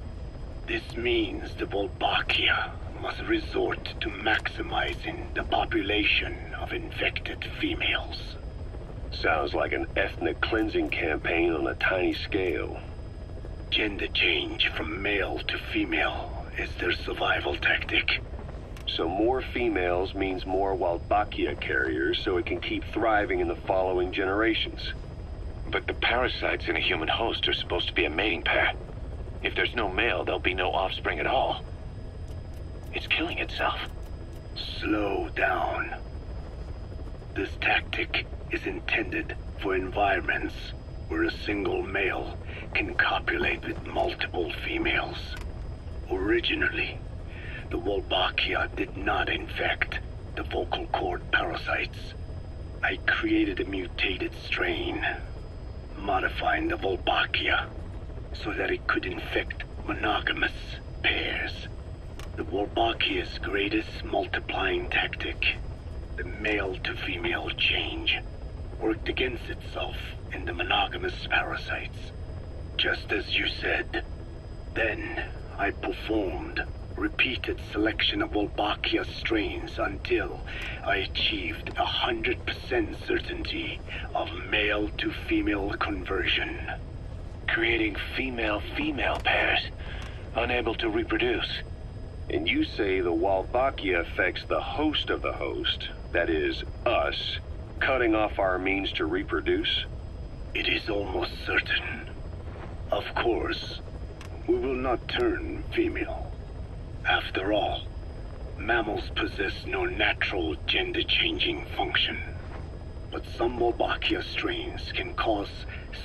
This means the Wolbachia must resort to maximizing the population of infected females. Sounds like an ethnic cleansing campaign on a tiny scale. Gender change from male to female is their survival tactic. So more females means more Wolbachia carriers, so it can keep thriving in the following generations. But the parasites in a human host are supposed to be a mating pair. If there's no male, there'll be no offspring at all. It's killing itself. Slow down. This tactic is intended for environments where a single male can copulate with multiple females. Originally, the Wolbachia did not infect the vocal cord parasites. I created a mutated strain, modifying the Wolbachia so that it could infect monogamous pairs. The Wolbachia's greatest multiplying tactic, the male-to-female change, worked against itself in the monogamous parasites. Just as you said. Then I performed repeated selection of Wolbachia strains until I achieved 100% certainty of male-to-female conversion. Creating female-female pairs, unable to reproduce. And you say the Wolbachia affects the host of the host, that is, us, cutting off our means to reproduce? It is almost certain. Of course, we will not turn female. After all, Mammals possess no natural gender-changing function, but some Wolbachia strains can cause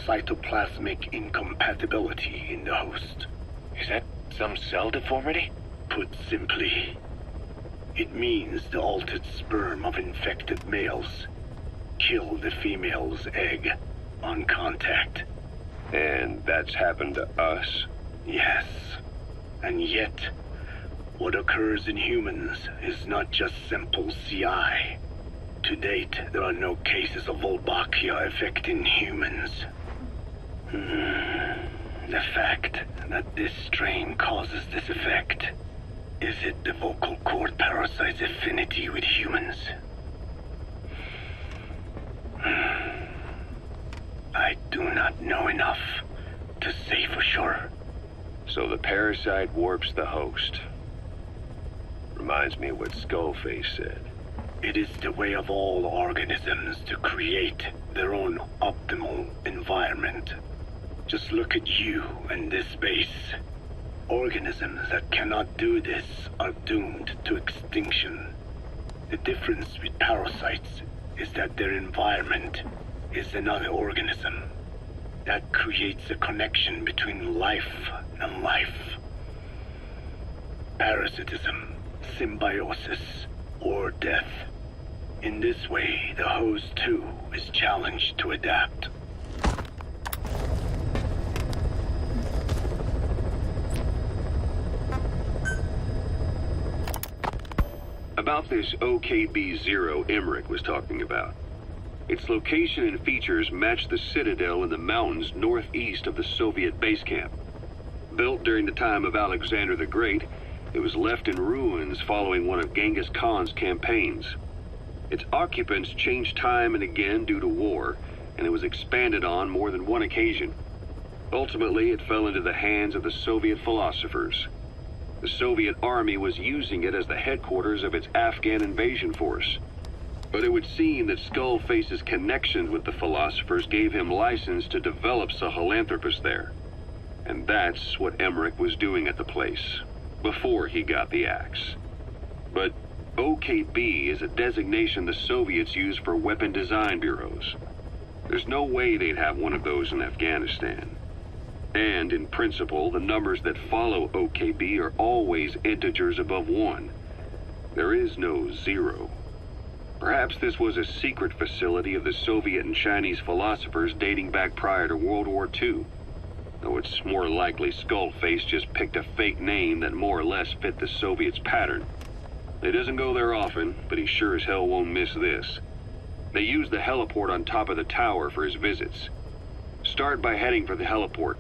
cytoplasmic incompatibility in the host. Is that some cell deformity? Put simply, it means the altered sperm of infected males kill the female's egg on contact. And that's happened to us? Yes. And yet, what occurs in humans is not just simple CI. To date, there are no cases of Wolbachia affecting humans. The fact that this strain causes this effect, is it the vocal cord parasite's affinity with humans? I do not know enough to say for sure. So the parasite warps the host. Reminds me of what Skullface said. It is the way of all organisms to create their own optimal environment. Just look at you and this base. Organisms that cannot do this are doomed to extinction. The difference with parasites is that their environment is another organism. That creates a connection between life and life. Parasitism, symbiosis, or death. In this way, the host too is challenged to adapt. About this OKB-0 Emmerich was talking about. Its location and features match the citadel in the mountains northeast of the Soviet base camp. Built during the time of Alexander the Great, it was left in ruins following one of Genghis Khan's campaigns. Its occupants changed time and again due to war, and it was expanded on more than one occasion. Ultimately, it fell into the hands of the Soviet philosophers. The Soviet army was using it as the headquarters of its Afghan invasion force. But it would seem that Skullface's connections with the philosophers gave him license to develop Sahelanthropus there. And that's what Emmerich was doing at the place, before he got the axe. But OKB is a designation the Soviets use for weapon design bureaus. There's no way they'd have one of those in Afghanistan. And in principle, the numbers that follow OKB are always integers above 1. There is no 0. Perhaps this was a secret facility of the Soviet and Chinese philosophers dating back prior to World War II. Though it's more likely Skullface just picked a fake name that more or less fit the Soviets' pattern. He doesn't go there often, but he sure as hell won't miss this. They use the heliport on top of the tower for his visits. Start by heading for the heliport.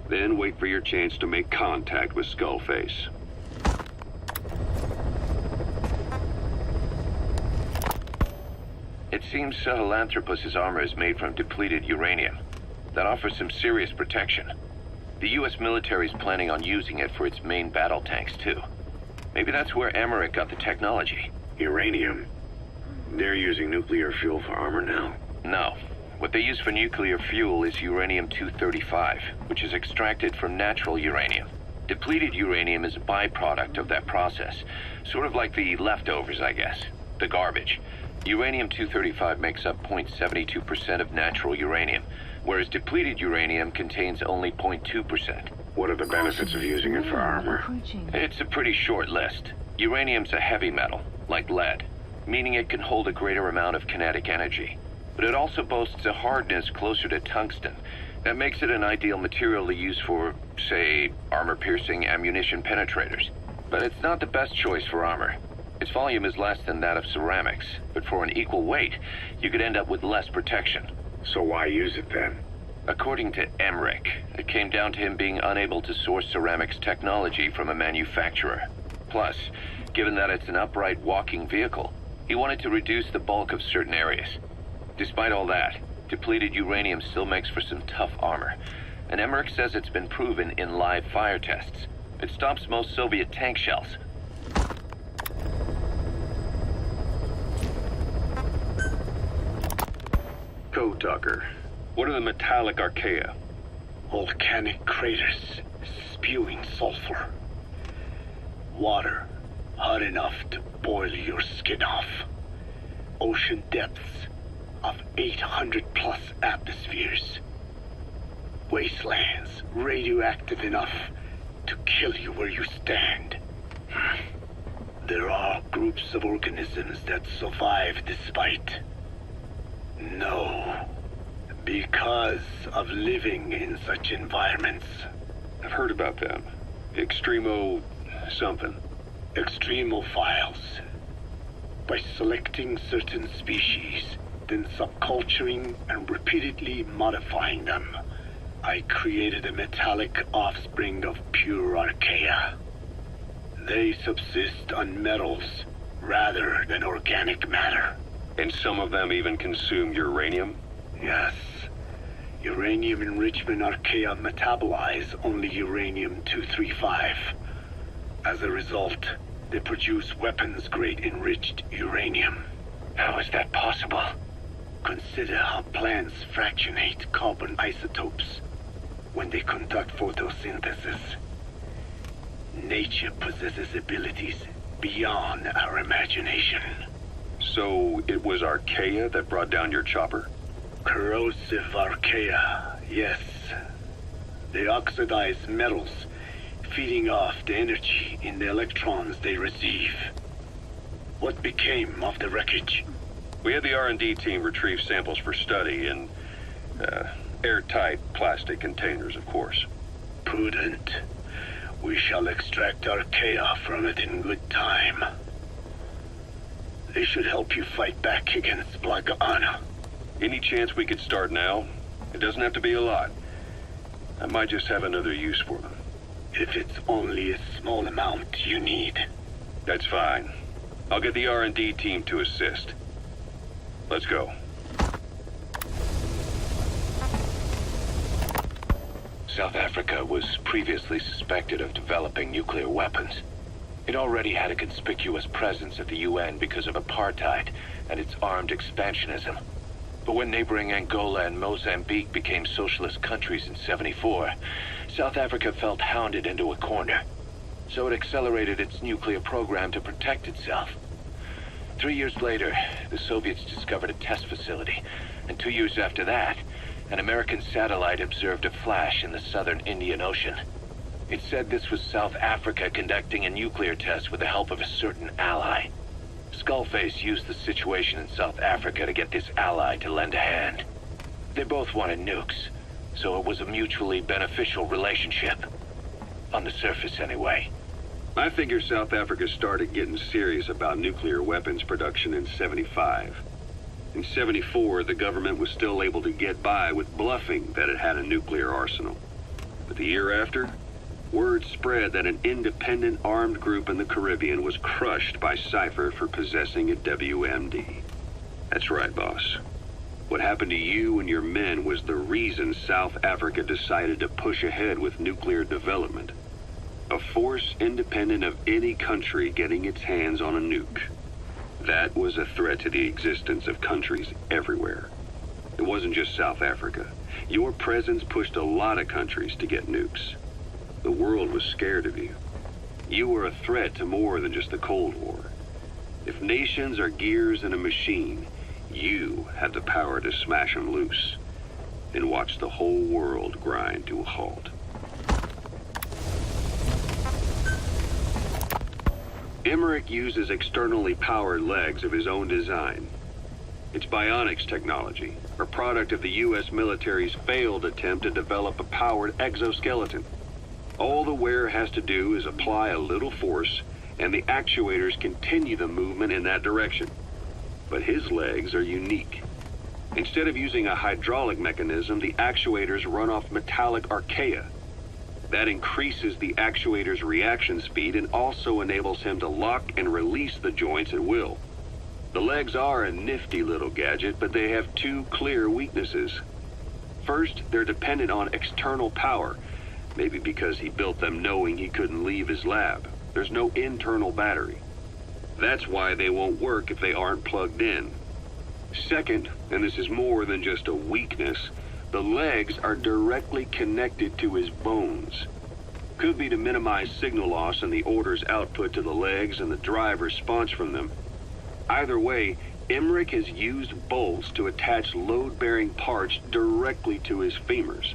Then wait for your chance to make contact with Skullface. It seems Sahelanthropus's armor is made from depleted uranium. That offers some serious protection. The U.S. military is planning on using it for its main battle tanks, too. Maybe that's where Emmerich got the technology. Uranium? They're using nuclear fuel for armor now? No. What they use for nuclear fuel is uranium-235, which is extracted from natural uranium. Depleted uranium is a byproduct of that process. Sort of like the leftovers, I guess. The garbage. Uranium-235 makes up 0.72% of natural uranium, whereas depleted uranium contains only 0.2%. What are the benefits of using it for armor? It's a pretty short list. Uranium's a heavy metal, like lead, meaning it can hold a greater amount of kinetic energy. But it also boasts a hardness closer to tungsten. That makes it an ideal material to use for, say, armor-piercing ammunition penetrators. But it's not the best choice for armor. Its volume is less than that of ceramics, but for an equal weight, you could end up with less protection. So why use it then? According to Emmerich, it came down to him being unable to source ceramics technology from a manufacturer. Plus, given that it's an upright walking vehicle, he wanted to reduce the bulk of certain areas. Despite all that, depleted uranium still makes for some tough armor, and Emmerich says it's been proven in live fire tests. It stops most Soviet tank shells. Code Talker, what are the metallic Archaea? Volcanic craters spewing sulfur. Water, hot enough to boil your skin off. Ocean depths of 800 plus atmospheres. Wastelands radioactive enough to kill you where you stand. There are groups of organisms that survive despite. No. Because of living in such environments. I've heard about them. Extremo... something. Extremophiles. By selecting certain species, then subculturing and repeatedly modifying them, I created a metallic offspring of pure Archaea. They subsist on metals rather than organic matter. And some of them even consume uranium? Yes. Uranium enrichment Archaea metabolize only uranium-235. As a result, they produce weapons-grade enriched uranium. How is that possible? Consider how plants fractionate carbon isotopes when they conduct photosynthesis. Nature possesses abilities beyond our imagination. So it was Archaea that brought down your chopper? Corrosive Archaea, yes. They oxidize metals, feeding off the energy in the electrons they receive. What became of the wreckage? We had the R&D team retrieve samples for study in airtight plastic containers, of course. Prudent. We shall extract Archaea from it in good time. They should help you fight back against Black Anna. Any chance we could start now? It doesn't have to be a lot. I might just have another use for them. If it's only a small amount you need. That's fine. I'll get the R&D team to assist. Let's go. South Africa was previously suspected of developing nuclear weapons. It already had a conspicuous presence at the UN because of apartheid and its armed expansionism. But when neighboring Angola and Mozambique became socialist countries in '74, South Africa felt hounded into a corner. So it accelerated its nuclear program to protect itself. 3 years later, the Soviets discovered a test facility, and 2 years after that, an American satellite observed a flash in the southern Indian Ocean. It said this was South Africa conducting a nuclear test with the help of a certain ally. Skullface used the situation in South Africa to get this ally to lend a hand. They both wanted nukes, so it was a mutually beneficial relationship. On the surface, anyway. I figure South Africa started getting serious about nuclear weapons production in '75. In '74, the government was still able to get by with bluffing that it had a nuclear arsenal. But the year after, word spread that an independent armed group in the Caribbean was crushed by Cypher for possessing a WMD. That's right, boss. What happened to you and your men was the reason South Africa decided to push ahead with nuclear development. A force independent of any country getting its hands on a nuke. That was a threat to the existence of countries everywhere. It wasn't just South Africa. Your presence pushed a lot of countries to get nukes. The world was scared of you. You were a threat to more than just the Cold War. If nations are gears in a machine, you had the power to smash them loose and watch the whole world grind to a halt. Emmerich uses externally powered legs of his own design. It's bionics technology, a product of the U.S. military's failed attempt to develop a powered exoskeleton. All the wearer has to do is apply a little force, and the actuators continue the movement in that direction. But his legs are unique. Instead of using a hydraulic mechanism, the actuators run off metallic Archaea. That increases the actuator's reaction speed and also enables him to lock and release the joints at will. The legs are a nifty little gadget, but they have two clear weaknesses. First, they're dependent on external power, maybe because he built them knowing he couldn't leave his lab. There's no internal battery. That's why they won't work if they aren't plugged in. Second, and this is more than just a weakness, the legs are directly connected to his bones. Could be to minimize signal loss and the order's output to the legs and the drive response from them. Either way, Emmerich has used bolts to attach load-bearing parts directly to his femurs,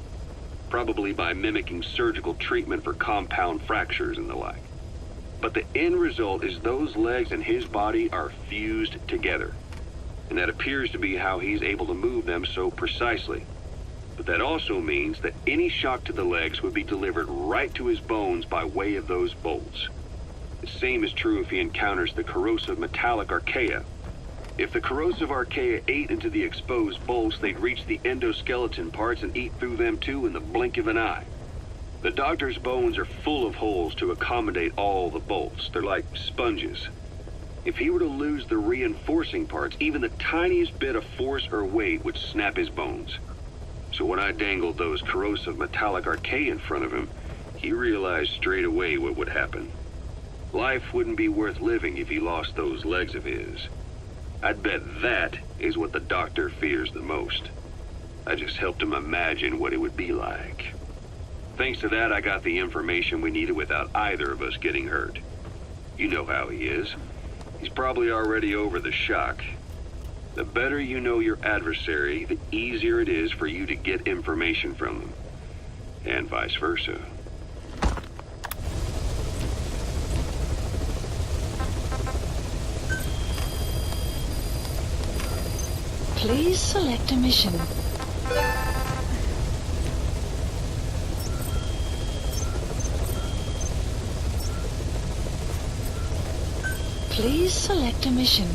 probably by mimicking surgical treatment for compound fractures and the like. But the end result is those legs and his body are fused together, and that appears to be how he's able to move them so precisely. But that also means that any shock to the legs would be delivered right to his bones by way of those bolts. The same is true if he encounters the corrosive metallic Archaea. If the corrosive Archaea ate into the exposed bolts, they'd reach the endoskeleton parts and eat through them too in the blink of an eye. The doctor's bones are full of holes to accommodate all the bolts. They're like sponges. If he were to lose the reinforcing parts, even the tiniest bit of force or weight would snap his bones. So when I dangled those corrosive metallic Archaea in front of him, he realized straight away what would happen. Life wouldn't be worth living if he lost those legs of his. I'd bet that is what the doctor fears the most. I just helped him imagine what it would be like. Thanks to that, I got the information we needed without either of us getting hurt. You know how he is. He's probably already over the shock. The better you know your adversary, the easier it is for you to get information from them. And vice versa. Please select a mission. Please select a mission.